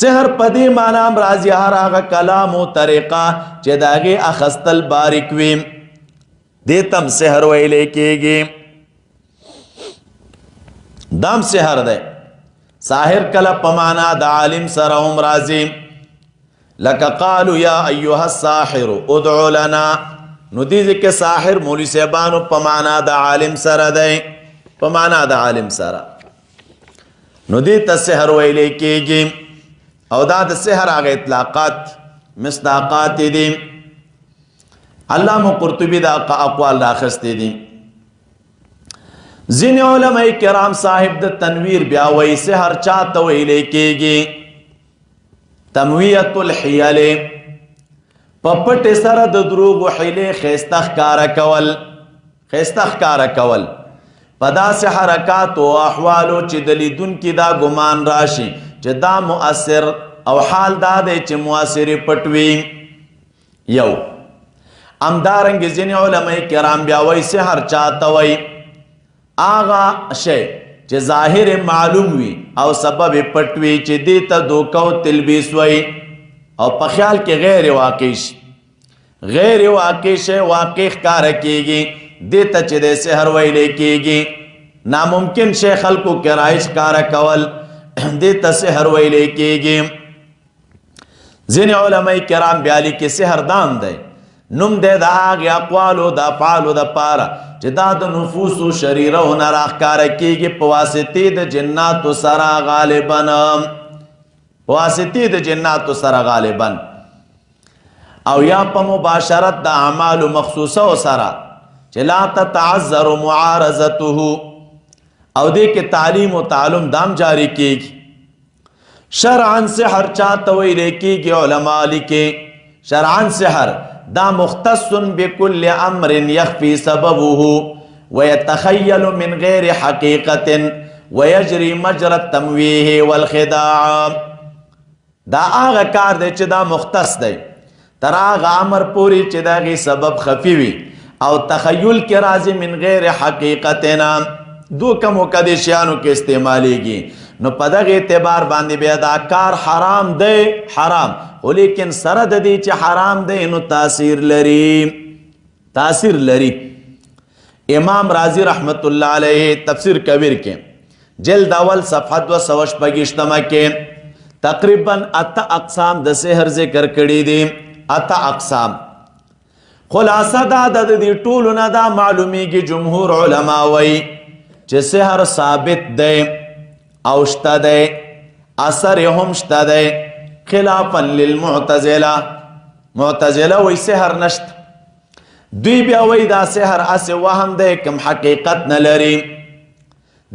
سحر په دې معنا هم راځي هر هغه کلام او طریقه چې د هغې اخستل باریک وي، دې ته هم سحر ویلی کېږي. دام سحر دی. ساحر کله په معنا د عالم سره هم راځي، لکه قالو یا ایها الساحر ادعو لنا. نو دې ځکه ساحر مولوی صاحبانو په معنا د عالم سره دی، په معنا د عالم سره، نو دې ته سحر ویلی کېږي. او دا د سحر هغه اطلاقات مصداقات دي. علامه قرطبي دا اقوال راخستی دي. ځینې علماء کرام صاحب د تنویر بیا وایي سحر چاته ویلی کېږي؟ تمویت الحیل، په پټې سره د دروغو حیلې ښایسته ښکاره کول، ښایسته ښکاره کول په داسې حرکاتو او احوالو چې د لیدونکي دا ګمان راشي چې دا مؤثر، او حال دا دی چې مؤثرې پټ وي. یو همدارنګې ځینې علماء کرام بیا وایي سحر چاته وایي؟ آغا شی چې ظاهر معلوم وي او سبب پټ وي، چې دې ته دوکه او تلبیس وایي، او په خیال کې غیر واقع شي، غیر واقع شی واقع ښکاره کېږي، دې ته چې د سحر ویلی کېږي. ناممکن شی خلکو کې رایج ښکاره کول، دې ته سحر ویلی کېږي. ځینې علماء کرام بیا لیکي سحر دام دی، نوم دی د هغې اقوالو د افعالو دپاره چې دا د نفوسو شریرو نه راښکاره کېږي په واسطې د جناتو سره غالبا، په واسطې د جناتو سره غالبا، او یا په مباشرت د اعمالو مخصوصو سره چې لا تتعذر معارضته، او دې کې تعلیم و تعلم دام جاری کېږي. شرعا سحر چاته ویلی کېږي؟ علما لیکي شرعا سحر دا مختص بكل امر يخفي سببه ويتخيل من غير حقيقة ويجري مجرى التمويه والخداع. دا هغه کار دی چې دا مختص دی تر هغه امر پورې چې د هغې سبب خفي وي او تخیل کې راځي من غیر حقیقتنا، دو کم وکدې شیانو کې استعمالیږي. نو په دغه اعتبار باندې بیا دا کار حرام دی، حرام، خو لیکن سره د دې چې حرام دی نو تاثیر لري، تاثیر لري. امام رازی رحمت الله علیه تفسیر کبیر کې جلد اول صفحه 226 کې تقریبا 8 اقسام د سحر ذکر کړي دي، 8 اقسام. خلاصه دا د دې ټولو نه دا معلومیږي جمهور علما وایي چې سحر ثابت دی او شته دی، اثر هم شته دی، خلافا للمعتزله. معتزله وایي سحر نشته، دوی بیا وایي دا سحر اسې وهم دی کوم حقیقت نه لري.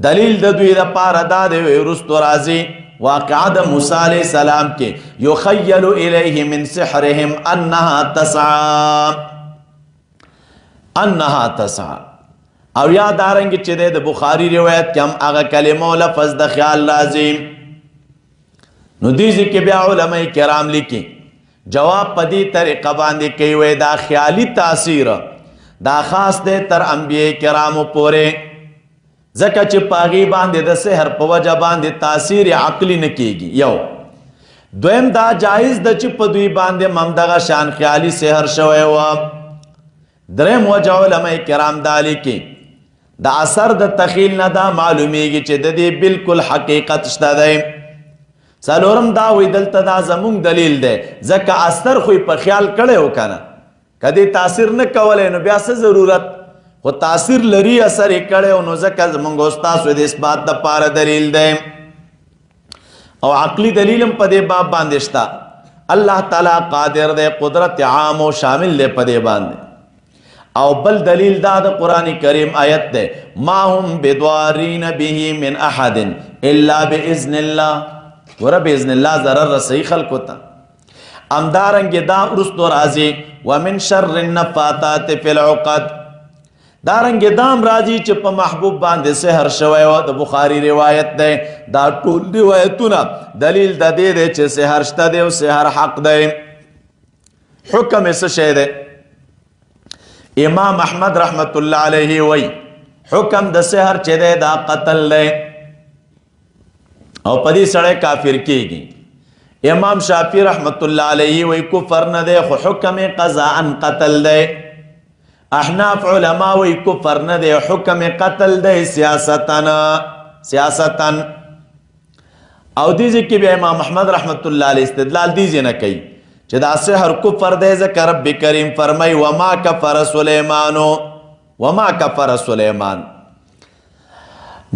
دلیل د دوی دپاره دا دی وروستو راځي واقعه د موسی علیه السلام کې یخیل الیه من سحرهم انها تسعى، انها تسعى. او یا دارنګ چې د بخاری روایت کې هم هغه کلمه او لفظ د خیال راځي. نو دې کې بیا علماء کرام لیکي جواب په دې طریقه باندې کوي وای دا خیالي تاثیر دا خاص دی تر انبیاء کرامو پورې، ځکه چې په هغې باندې د سحر په وجه باندې تاثیر عقلي نه کېږي. یو دویم دا جایز ده چې په دوی باندې همدغه شان خیالي سحر شوی و. دریم وجه علماء کرام دا لیکي د اثر د تخیل نه دا معلومیږي چې د دې بالکل حقیقت شته دی. څلورم دا وی دلته دا زمونږ دلیل دی ځکه اثر خو په خیال کړی و که نه، که دې تاثیر نه کولی نو بیا څه ضرورت، خو تاثیر لري اثر یې کړی و نو ځکه زمونږ ستاسو د اثبات دپاره دلیل دی. او عقلي دلیل هم په دې باب باندې شته. الله تعالی قادر دی، قدرت عام او شامل دی په دې باندې. او بل دلیل دا د قرآن کریم آیت دی ما هم بدوارین به من احد الا باذن الله، ګوره باذن الله ضرر رسوي خلکو ته. همدارنګې دا وروستو راځي ومن شر النفاثات فی العقد، دارنګ دام راځي چې په محبوب باندې سحر شوی و د بخاری روایت دی دا ټول روایتونه دلیل د دې دی چې سحر شته دی او سحر حق دی حکم یې څه شی دی امام احمد رحمت الله علیه وی حکم د سحر چې دی دا قتل دی او پدې سړی کافر کیږي امام شافعی رحمت الله علیه وی کفر نه دی خو حکم قضاء قتل دی احناف علماء وی کفر نه دی حکم قتل دی سیاستن او دیزی کی بیا امام احمد رحمت اللہ علیہ استدلال دیزی نه کوي چې دا سحر کفر دی ځکه رب کریم فرمای وما کفر سلیمان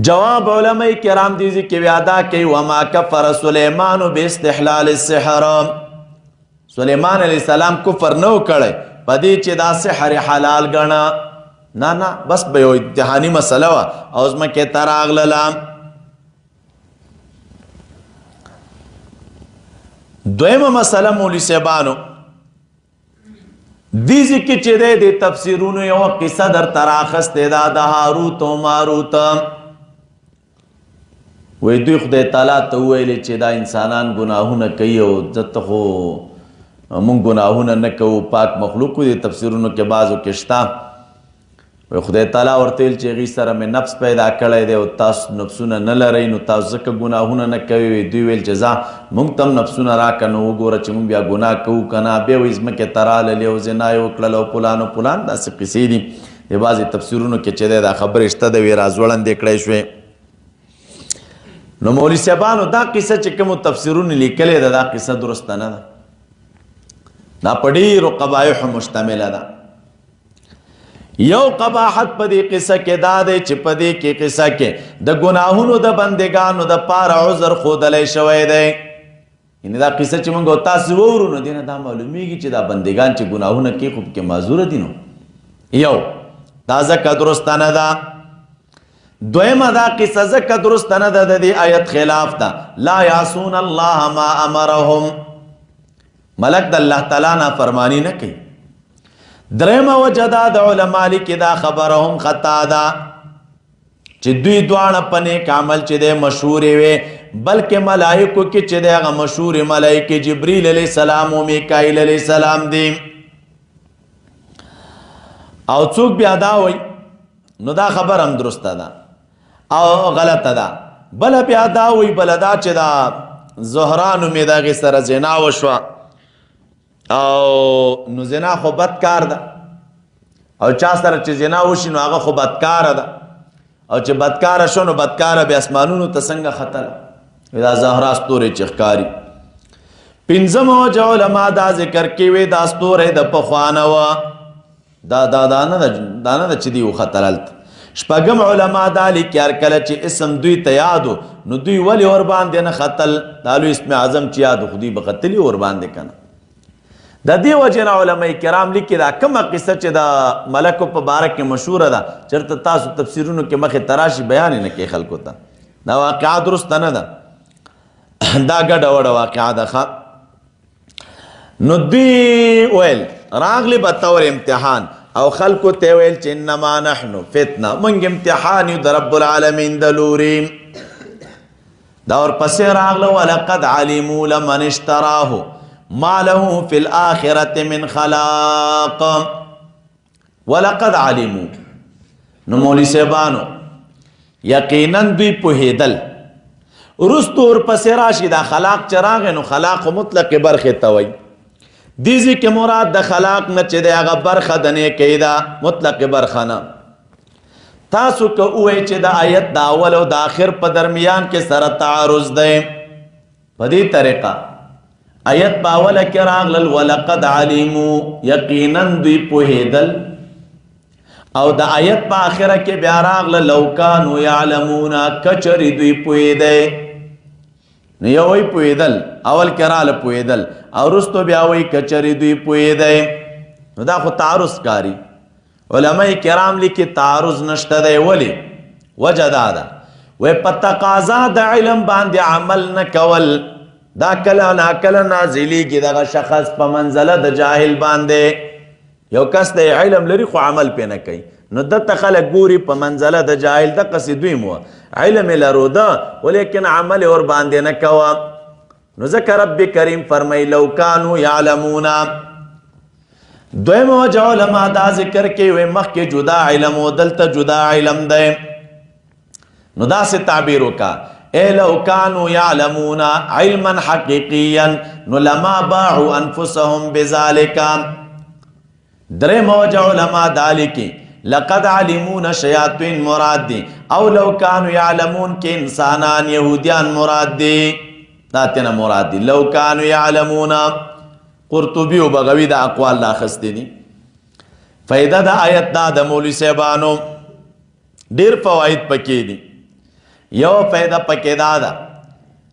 جواب علماء کرام دیزی کی بیا ادا کوي وما کفر سلیمان باستحلال السحر سلیمان علیہ السلام کفر نو کړي پدې چې دا سحر حلال ګڼه نه بس به یو امتحاني مسله وه او ځمکې ته راغلله دویمه مسله مولوي صاحبانو دې ځای کې چې دی د تفسیرونو یوه قصه درته رااخستې ده د هاروت او ماروت وایي دوی خدای تعالی ته وویلې چې دا انسانان ګناهونه کوي او دته خو مونږ ګناهونه نه کوو پاک مخلوق دي تفسیرونو کې بعضو کې شته خدای تعالی ورته ویل چې هغوی سره مې نفس پیدا کړی دی او تاسو نفسونه نه لرئ نو تاسو ځکه ګناهونه نه کوئ دوی ویل چې ځه مونږ ته هم نفسونه راکړه نو وګوره چې مونږ بیا ګناه کوو که نه بیا وایي ځمکې ته راللې او زنا یې وکړل او فلان او فلان داسې قصې دي د بعضې تفسیرونو کې چې دی دا خبرې شته د وی راځوړندې کړی شوې نو مولوي صاحبانو دا قصه چې کومو تفسیرونو لیکلې ده دا قصه درسته نه ده دا په ډېرو قبایحو مشتمله ده یو قباحت په دې قصه کې دا دی چې په دې کې قصه کې د ګناهونو د بندګانو د پاره عذر ښودلی شوی دی یعنې دا قصه چې موږ تاسو واورو نو دې نه دا معلومیږي چې دا بندګان چې ګناهونه کوي خو پکې معذوره دي نو یو دا ځکه درسته نه ده دویمه دا قصه ځکه درسته نه ده د دې آیت خلاف ده لا یعصون الله ما امرهم ملک د الله تعالی نافرمانی نه کوي درېمه وجه دا د علما لیکي دا خبره هم خطا ده چې دوی دواړه په نیک عمل چې دی مشهورې وې بلکې ملایکو کې چې دی هغه مشهورې ملایکې جبریل علیه السلام او میکایل علیه السلام دي او څوک بیا دا وایي نو دا خبر هم درسته ده او غلطه ده بله بیا دا وایي بله دا چې دا زهرا نومې د هغې سره زنا وشوه او نو زنا خو بد کار ده او چا سره چې زنا وشي نو هغه خو بدکاره ده او چې بدکاره شو نو بدکاره بیا اسمانونو ته څنګه ختله دا زهرا ستورې چې ښکاري پنځمه وجه علما دا ذکر کوي دا ستورې د پخوا نه وه دا نه ده چې دوی وختل هلته شپږم علما دا لیکي هر کله چې اسم دوی ته یاد نو دوی ولې ورباندې نه ختل دا لوی اسم اعظم چې یاد خو دوی به ختلي ورباندې که نه د دې وجې نه علما کرام لیکي دا کومه قصه چې د ملکو په باره کې مشهوره ده چېرته تاسو تفسیرونو کې مخې ته راشي بیان یې نه کوي خلکو ته دا واقعه درسته نه ده دا ګډه وډه واقعه ده ښه نو دوی ویل راغلی به طور امتحان او خلکو ته ویل چې انما نحنو فتنه موږ امتحان یو د رب العالمین د لوري دا ورپسې راغله ولقد علموا لمن اشتراه ما له في الآخرة من خلاق ولقد علموا نو مولوی صاحبانو یقینا دوی پوهېدل وروستو ورپسې راشي دا خلاق چې راغی نو خلاق مطلق برخې ته وایي دې ځای کې مراد د خلاق نه چې دی هغه برخه د نیکۍ ده مطلق برخه نه تاسو که ووایئ چې د آیت د اول او د آخر په درمیان کې سره تعارض دی په دې طریقه آیت په اوله کې راغلل ولقد علموا یقینا دوی پوهېدل او د آیت په آخره کې بیا راغله لو کانوا یعلمون کچرې دوی پوهېدی نو یو وایي پوهېدل اول کې راغله پوهېدل او وروستو بیا وایي کچرې دوی پوهېدی نو دا خو تعارض ښکاري علما کرام لیکي تعارض نشته دی ولې وجه دا ده وایي په تقاضا د علم باندې عمل نه کول دا کله ناکله نازلیږي دغه شخص په منزله د جاهل باندې یو کس د علم لري خو عمل پې نه کوي نو دته خلک ګوري په منزله د جاهل دقسې دوی مو علم یې لرو ده ولیکن عمل یې ورباندې نه کوه. نو ځکه رب کریم فرمایي لو کانو یعلمون. دویم وجه علما دا ذکر کوي وایي مخکې جدا علم و دلته جدا علم دی. نو داسې تعبیر وکړه ای لو کانو یعلمون علما حقیقیا نو لما باعوا انفسهم بذلک. دریم وجه علما دا لیکي لقد علمون شیاطین مراد دی او لو کانو یعلمون کې انسانان یهودیان مراد دی. دا تینا مراد دی لو کانو یعلمون. قرطبی و بغوی دا اقوال لا خستی دی. فائدہ دا آیت دا دا مولوی صاحبانو ډیر فواید پکې دي. یو فائدہ پکې دا ده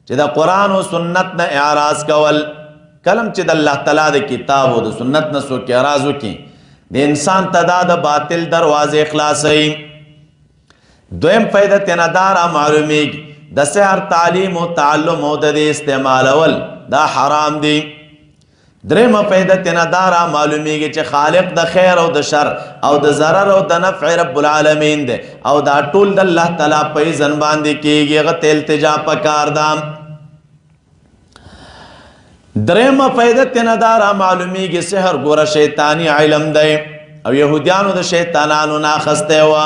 چې دا قرآن و سنت نه اعراض کول کلم چې د الله تعالی د کتاب او د سنت نه څوک اعراض وکړي د انسان ته دا د باطل دروازې خلاصوي. دویم فائدہ تینا دا را معلومیږي د سحر تعلیم و تعلم او د استعمالول دا حرام دی. درېمه فائدہ تینا دا را معلومیږي چې خالق د خیر او د شر او د ضرر او د نفع رب العالمین دی او دا ټول د الله تعالی په اذن باندې کېږي. هغه ته التجا پکار ده. درېمه فائدہ تینا دا را معلومیږي سحر ګوره شیطانی علم دی او یهودیانو د شیطانانو نه اخیستی وه.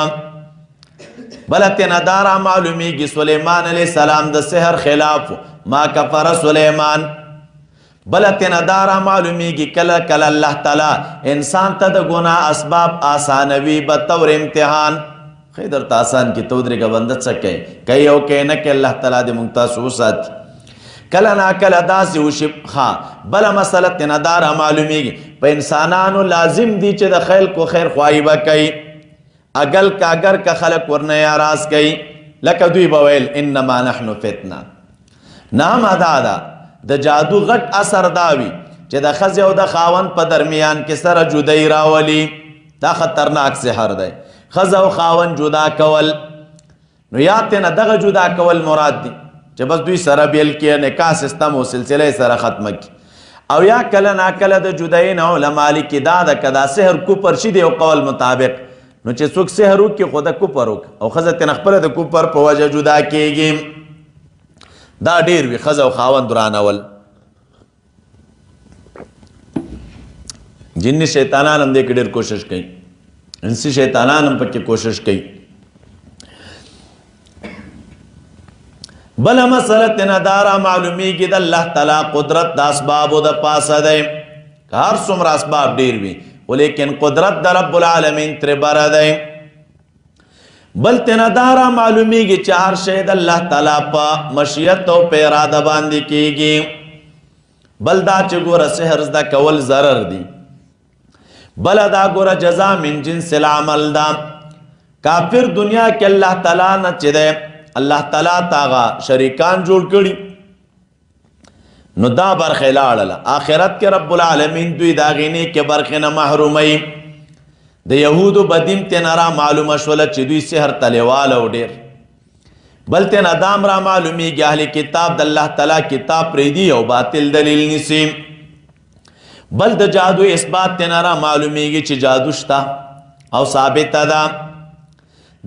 بله تینا دا را معلومیږي سلیمان علیه السلام د سحر خلاف ما کفر سلیمان. بله تینا دا را معلومیږي کله کله الله تعالی انسان ته د ګناه اسباب آسانوي بطور امتحان. خی درته آسان کې تو درېږه بنده څه کوي او کوي نه کوي الله تعالی دې موږ تاسو وساتي. کله نا کله داسې وشي. بله مسله تینا دا را معلومیږي په انسانانو لازم دی چې د خلکو خیر خواهي به کوي اگر که خلق ورنه اعراض کوي لکه دوی به ویل انما نحن فتنه. نام ادا ده د جادو غټ اثر داوي چې د ښځې او د خاوند په درمیان کې سره جدایي راولي. دا خطرناک سحر دی. ښځه او خاوند جدا کول نو یا تینا دغه جدا کول مراد دی چې بس دوی سره بیل کې نکاح سیستم او سلسله سره ختمه کی. او یا کله نا کله د جدایي نه علما لیکي دا د کدا سحر کوپر شي دی او قول مطابق نو چې څوک سحر وکړي خو د کوپر وک او ښځه تینا خپله د کوپر په وجه جدا کېږي. دا ډیر وي ښځه او خاوند ورانول. جني شیطانان هم دې کې ډېر کوشش کوي. انسي شیطانان هم پکې کوشش کوي. بله مسله تینا دا را معلومیږي د الله تعالی قدرت د اسبابو د پاسه دی. که هر څومره اسباب ډیر وي ولیکن قدرت د رب العالمین ترې بره دی. بل تینا دا را معلومیږي چې هر شی د الله تعالی په مشیت او په اراده باندې کېږي. بل دا چې ګوره سحر زده کول ضرر دی. بل دا ګوره جزا من جنس العمل دا. کافر دنیا کې الله تعالی نه چې دی الله تعالی تاغه شریکان جوړ کړي نو دا برخه لاړله. آخرت کې رب العالمین دوی دا غینې کې برخه نه محرومي. د یهودو بدیم تینا را معلومه شوله چې دوی سحر تلیواله او ډېر. بل تینا دام را معلومیږي اهل کتاب د الله تعالی کتاب پرېږدي او باطل دلیل نیسي. بل د جادو اثبات تینا را معلومیږي چې جادو شته او ثابته ده.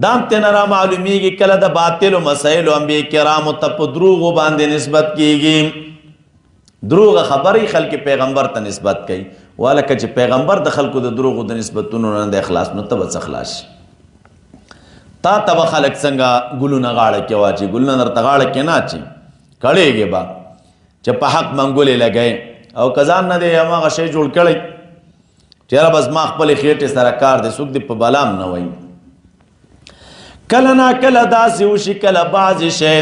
دام تینا را معلومیږي کله د باطلو مسایلو انبیاء کرامو ته په دروغو باندې نسبت کیږي. دروغ خبرې خلک پیغمبر ته نسبت کوي والکه چې پیغمبر د خلکو د دروغو د نسبتونو نه د اخلاص نو ته به څه خلاص شي. تا ته به خلک څنګه ګلونه غاړه کې واچي ګلونه درته غاړه کې نه اچي کړېږي به چې په حق منګولې لګئ او کزان نه دی هماغه شی جوړ کړی چې یاره بس ما خپلې خېټې سره کار دی څوک دې په بلام نه وایي. کله نا کله داسې وشي کله بعضې شی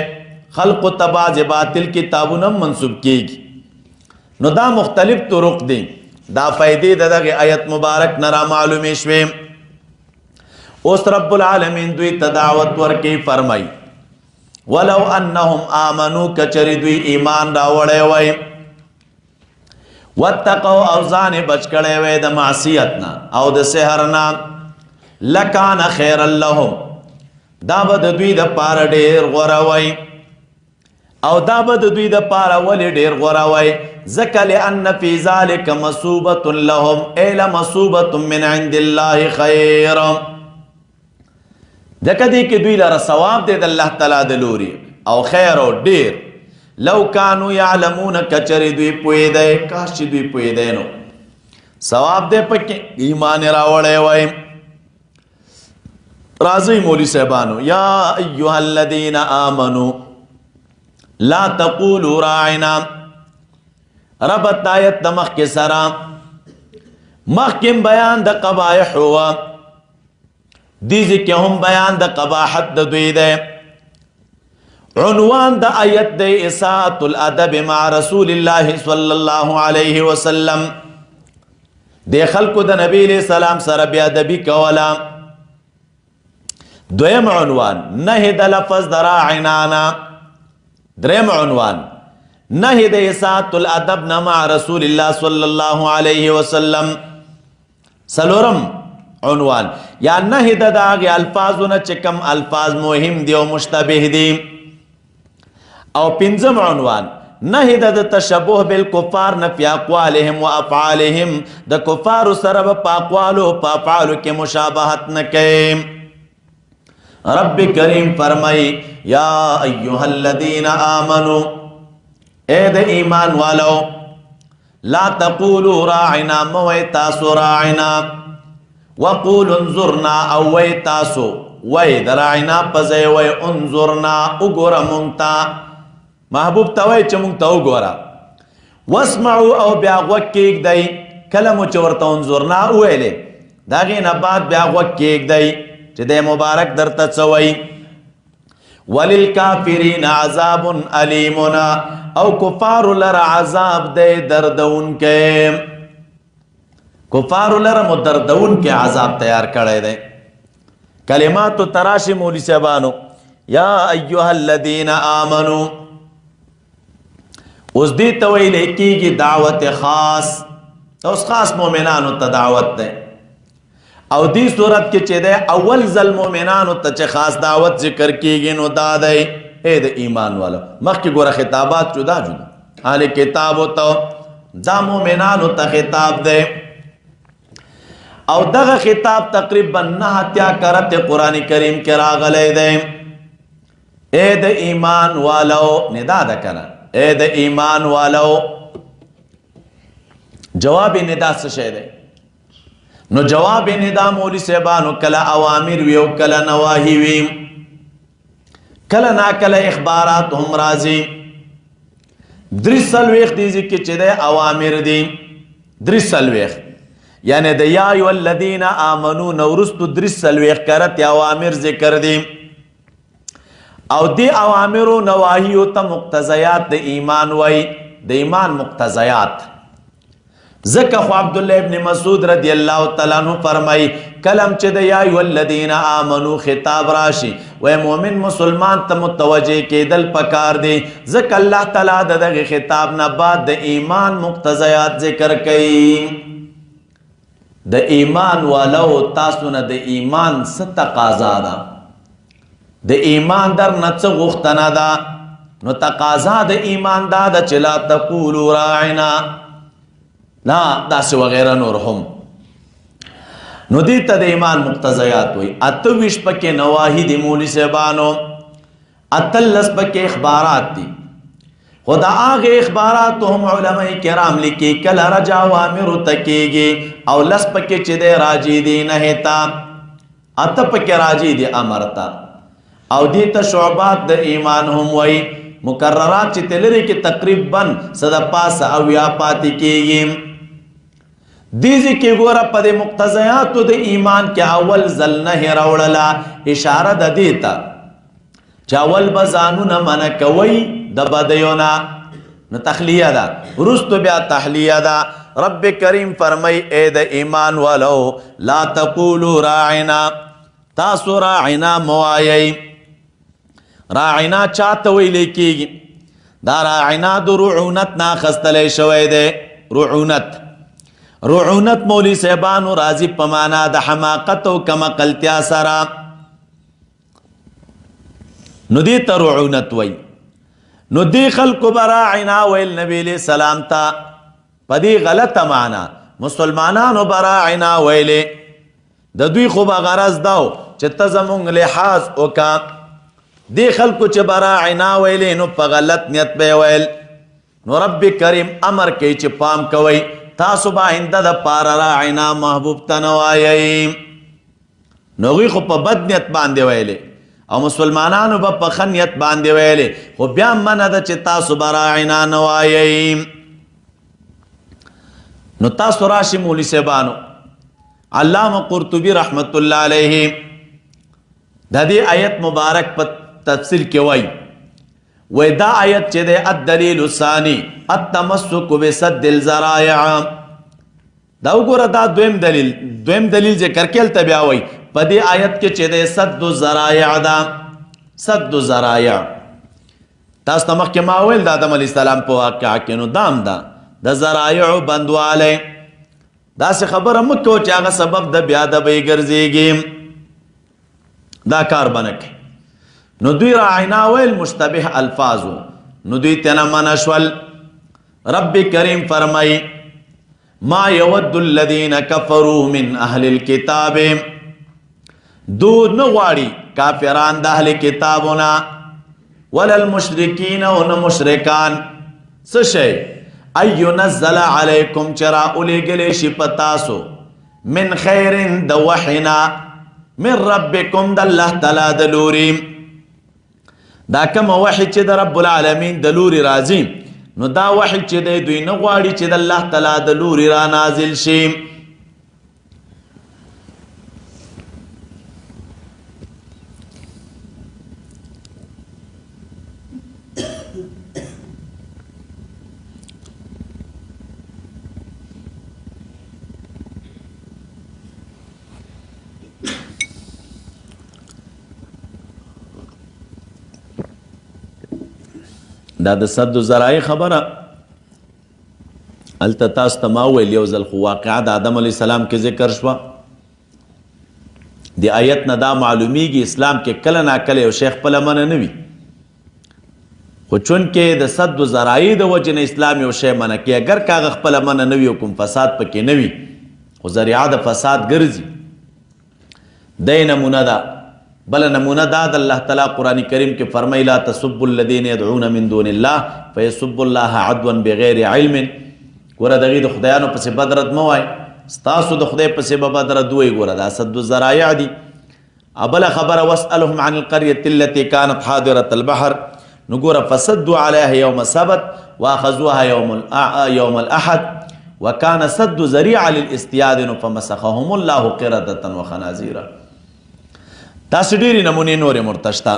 خلقو ته بعضې باطل کتابونه منسوب کېږي نو دا مختلف طرق دي. دا فائدې د دغه آیت مبارک نه را معلومې شوې. اوس رب العالمین دوی ته دعوت ورکوي فرمایي ولو انهم آمنو کچری دوی ایمان راوړی وی واتقوا او ځان بچ کړی وی د معصیت نه او د سحر نه لکان خیر لهم دا به د دوی د پاره ډېر غوره وی او دا به د دوی د پاره ولې ډېر غوره وی ځکه لأن فی ذلک مصوبة لهم ای لمصوبة من عند الله خیر ځکه دې کې دوی لره ثواب دی د الله تعالی د لوري او خیر او ډیر. لو کانوا یعلمون کچری دوی پوهېدی، کاش چې دوی پوهېدی نو ثواب دی پکې ایمان راوړی وای. راځئ مولوي صاحبانو، یا ایها الذین آمنوا لا تقولوا راعنا. ربط آیت د مخکې سره، مخکې بیان د قبایح و، دیزی که هم بیان د قباحت د دوی دی. عنوان د آیت د اساءة الادب مع رسول الله صلی الله علیه وسلم. د خلکو د نبی علیہ السلام سره بی ادبی کولا. دویم عنوان نهی د لفظ د راعنانا. دریم عنوان نهی د اساءة الادب مع رسول الله صلی الله علیه وسلم. سلورم عنوان یا نهی د داغی الفاظونه چې کم الفاظ مهم دی او مشتبه دی. او پنځم عنوان نهی د تشبه بالکفار نه فی اقوالهم و افعالهم. د کفار سره په اقوالو په افعالو کې مشابهت نه کوي. رب کریم فرمای یا ایها الذین آمنوا، اے د ایمان والو، لا تقولوا راعنا موی تاسو راعنا، وقولوا انظرنا او وی تاسو وی دراعنا پزی وی انظرنا اگورا مونگتا. محبوب تاوی چه مونگتا اگورا. واسمعو او بیاغوک کیک دی کلمو چه ورطا انظرنا اویلی داغین بعد بیاغوک کیک دی چه دی مبارک در تسوی. وللکافرین عذاب علیمنا، او کفار لر عذاب دی دردون کے. کفار لر مدردون کے عذاب تیار کردے دے. کلمات تراشی مولی صاحبانو، یا ایوہ الذین آمنو. اس دی تویلے کی گی دعوت خاص، اس خاص مومنانو تا دعوت دے. او دی صورت کے چے دے اول ذل مومنانو تا چے خاص دعوت ذکر کی گی نو دا دے اے دے ایمان والا. مخ کی گورا خطابات جدا جدا، اہل کتابو تا دا مومنانو تا خطاب دے. او دغه خطاب تقریبا 9 کرت قرآن کریم کے راغلے دے. اے د ایمان والو ندا دا کنا، اے د ایمان والو. جواب ندا سشے دے. نو جواب ندا مولی صاحبانو کلا اوامر ویو کلا نواہی ویم، کلا نا کلا اخبارات هم رازی. درسل دیزی کی چی دے اوامر دی. درسل یعنی د یا ایو الذین آمنو نورستو درسل کرت اوامر ذکر دی. او دی اوامرو نواهیو تا مقتضیات د ایمان وی، د ایمان مقتضیات. ذکر خو عبداللہ ابن مسعود رضی اللہ تعالیٰ عنہ فرمائی کلم چه د یا ایو الذین آمنو خطاب راشی و مومن مسلمان تا متوجہ کے دل پکار دی. ذکر اللہ تعالیٰ دغه خطاب نه بعد د ایمان مقتضیات ذکر کئی. د ایمان والو تاسو نه د ایمان ست تقاضا ده، د ایمان در نڅ غختنه ده. نو تقاضا د ایمان دا ده چې لا تقولوا راعنا، لا داسې وغیره نور هم. نو دې ته د ایمان مقتضیات وي. 28 پکې نواهی دی مولی صاحبانو، 38 پکې اخبارات دی. خدا آغا اخبارات هم علماء کرام لکی کل رجا وامر تکیگی او لس پکی چی دے راجی دی نہیتا، اتا پکی راجی دی امرتا. او دیتا شعبات دا ایمان هم وی مکررات چی تلری کی تقریباً صدا پاس او یا پاتی کیگی. دیزی کی گورا پا دے مقتضیاتو دے ایمان کے اول ذل نہ روڑلا اشارہ دا دیتا چاول بزانو نمانا کوئی دبادیونا نو تخلیہ دا رستو بیا تحلیہ دا. رب کریم فرمائی اے دا ایمان والو لا تقولو راعنا، تاسو راعنا موائی. راعنا چاہتوئی لیکی گی دا راعنا دو رعونت ناخستلے شوئے دے. رعونت مولی صاحبانو رازی پمانا دا حماقتو کمقلتیا سرا نو دی تا رعونت وی. نو دی خلقو براعنا ویل نبی علیہ السلام تا پا دی غلط معنی مسلمانانو براعنا ویلے دا دوی خوب غرض داو چې ته زمونږ لحاظ وکړه. دې خلکو چې به راعنا ویلې نو په غلط نیت به یې ویل. نو رب کریم امر کوي چې پام کوئ تاسو به آینده دپاره راعنا محبوب ته نه وایئ. نو هغوی خو په بد نیت باندې ویلې او مسلمانانو به په ښه نیت باندې ویلې، خو بیا منع ده چې تاسو به راعنا نه وایئ. نو تاسو راشي مولوي صاحبانو، علامه قرطبي رحمت الله علیه د دې آیت مبارک په تفسیر کې وایي دا آیت چې دی الدلیل الثانی التمسک بسد الذرایع. دا وګوره دا دویم دلیل ذکر کېل ته بیا وایي په دې آیت کې چې دی سد الذرایع ده. سد الذرایع تاسو ته مخکې ما ویل د آدم علیه السلام په واقعه کې، نو دام ده د ذرایعو بندوالی. داسې خبره مه کوو چې هغه سبب د بیا د به یې ګرځېږي، دا کار به نه کوي. نو دوی راعنا ویل مشتبه الفاظو، نو دوی تینا منع شول. رب کریم فرمائی ما یود الذین کفروا من اهل الكتاب، دو نغواړي کافران د اهل کتابونه ولا المشرکین او نه مشرکان څه شی ان ينزل علیکم چرا اولیږلی شي په تاسو من خیر د وحینا من ربکم د الله تعالی د لوري. دا کوم وحی چې د رب العالمین د لوري راځي نو دا وحی چې دی دوی نه غواړي چې د الله تعالی د لوري را نازل شي. دا د سد الذرایع خبره هلته تاسو ته ما ویل یو ځل خو واقعه د آدم علیه السلام کې ذکر شوه. د آیت نه دا معلومیږي اسلام کې کله ناکله یو شی خپله منع نه وي، خو چونکې د سد الذرایع د وجې نه اسلام یو شی منع کوي، اگر که هغه خپله منع نه وي او کوم فساد پکې نه وي خو ذریعه د فساد ګرځي. دی نمونه ده. بل نمونه دا د الله تعالی قرآن کریم کې فرمایي لا تسبوا الذین يدعون من دون الله فیسبوا الله عدوا بغیر علم. ګوره د هغې د خدایانو پسې بد رد مه وایئ، ستاسو د خدای پسې به بد رد وایي. ګوره دا سد الذرایع دي. بله خبره واسألهم عن القرية التي كانت حاضرة البحر، نو ګوره فصدوا عليها يوم السبت واخذوها يوم الأحد وكان سد ذريعة للاستياد فمسخهم الله قردة وخنازيرا. تاسو ډېرې نمونې نورې مرتشته.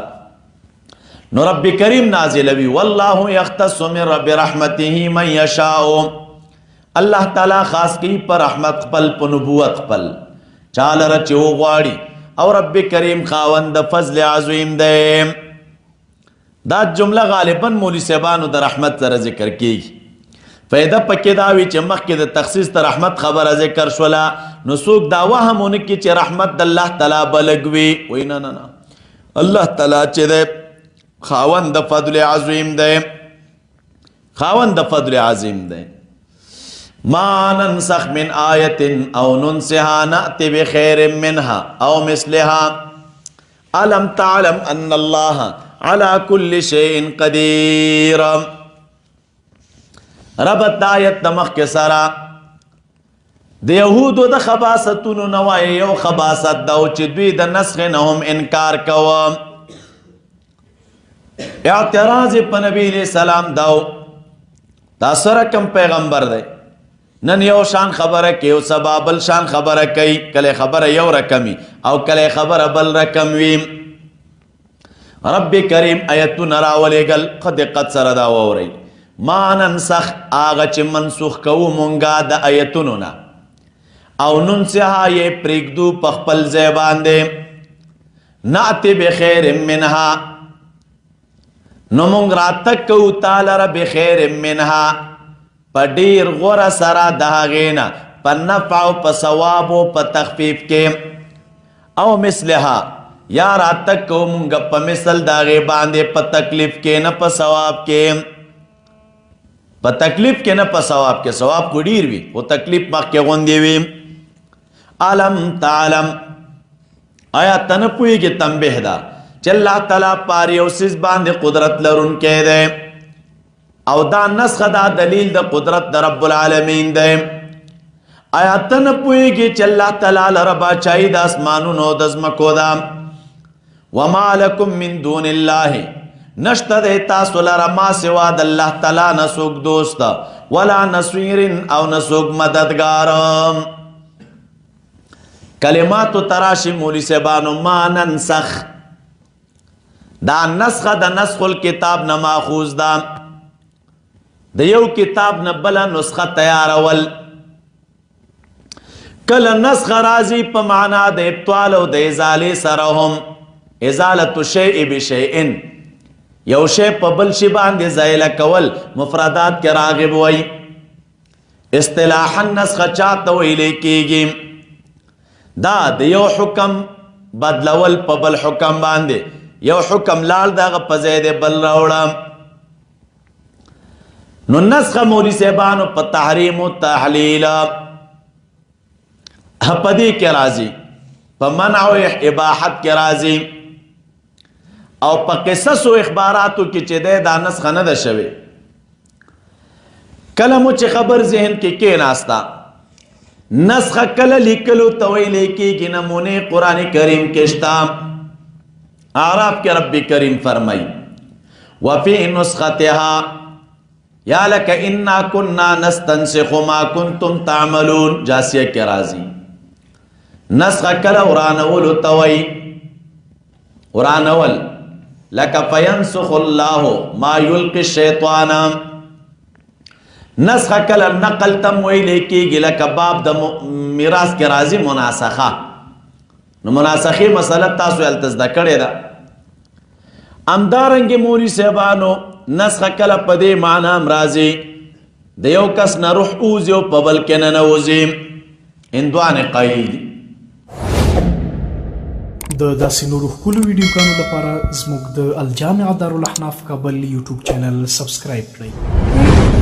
نو رب کریم نازلوي والله یختص من برحمته من یشاء، الله تعالی خاص کی پر رحمت خپل په نبوت خپل چاله چې وغواړي، او رب کریم خاوند د فضل عظیم دی. دا جمله غالبا مولوي صاحبانو د رحمت سره ذکر کیږي. فایده پکې دا وي چې مخکې د تخصیص د رحمت خبره ذکر شوله نو څوک دا وهم ونه کړي چې رحمت د الله تعالی به لږ وي. وایي نه نه نه، الله تعالی چې دی خاوند د فضل عظیم دی، خاوند د فضل عظیم دی. ما ننسخ من آیت او ننسها نأتی بخیر منها او مثلها الم تعلم ان الله على كل شيء قدیر. ربط د آیت د مخکې سره د یهودو د خباستونو نه وایي یو خباست دا و چې دوی د نسخ نه هم انکار کوه. اعتراض په نبی علیہ السلام دا و دا سره کم پیغمبر دی، نن یو شان خبره کوي او سبا بل شان خبره کوي، کله خبره یو رقمي او کله خبره بل رقم وي. رب کریم آیتونه راولېږل ښه دقت سره دا واورئ. ما ننسخ آغا چې منسوخ کوو مونږه د آیتونو نه او ننسها یې پرېږدو په خپل ځای باندې نأتي بخیر منها نو مونږ راتګ کوو تا لره بخیر منها په ډېر غوره سره د هغې نه په نفع او په ثواب او په تخفیف کې او مثلها یا راتګ کوو مونږ په مثل د هغې باندې په تکلیف کې نه په ثواب کې، په تکلیف کې نه په ثواب کې، ثواب خو ډېر وي خو تکلیف مخکې غوندې وي. علم تعلم آیا تن پوهیږي تنبیه ده چې الله تعالی پار یو څیز باندې قدرت لرونکی دی او دا نسخه دا دلیل د قدرت د رب العالمین دی آیا تن پوهیږي چې الله تعالی لره باچایي د اسمانونو د ځمکو ده وما لکم من دون الله نشته د تاسو لره ما سوا د الله تعالی نه څوک دوست ولا نصير او نه څوک مددگار کلمات تراشی مولی سبانو ما ننسخ دا نسخ د نسخ الكتاب نه ماخوذ دا د یو کتاب نه بل نسخه تیارول کله نسخ راضی په معنا د ابطال او د ازاله سره هم ازاله شیء بشیء یو شی په بل شی باندې زایل کول مفردات کې راغب وای اصطلاحا نسخ چاته ویل کېږي دا د یو حکم بدلول په بل حکم باندې یو حکم لال دغه په ځای د بل راوړم نو نسخ مولوی صاحبانو په تحریم او تحلیل پدې کې راځي په منع او اباحت کې راځي او په قصص او اخباراتو کې چې دا نسخ نه ده شوی کله مو چې خبر ذهن کې ناستا نسخ کله لیکلو تویل کېږي نمونه قرآن کریم کې شته اعراف کې رب کریم فرمای وفي نسختها یا لك انا كنا نستنسخ ما كنتم تعملون جاسیه کې راځي نسخ کله ورانول توي ورانول لك فينسخ الله ما يلقي الشيطان نسخ کله نقل تم ویل کېږي لکه باب د میراث کې راځي مناسخه نو مناسخه مسله تاسو هلته زده کړې ده همدارنګې مولوي صاحبانو نسخ کله په دې معنا هم راځي د یو کس نه روح اوځي او په بل کې ننوځي هندوانې قید د داسې نورو ښکلو ویډیوګانو لپاره زموږ د الجامع دارالاحناف کابل یوټیوب چینل سبسکرایب کړئ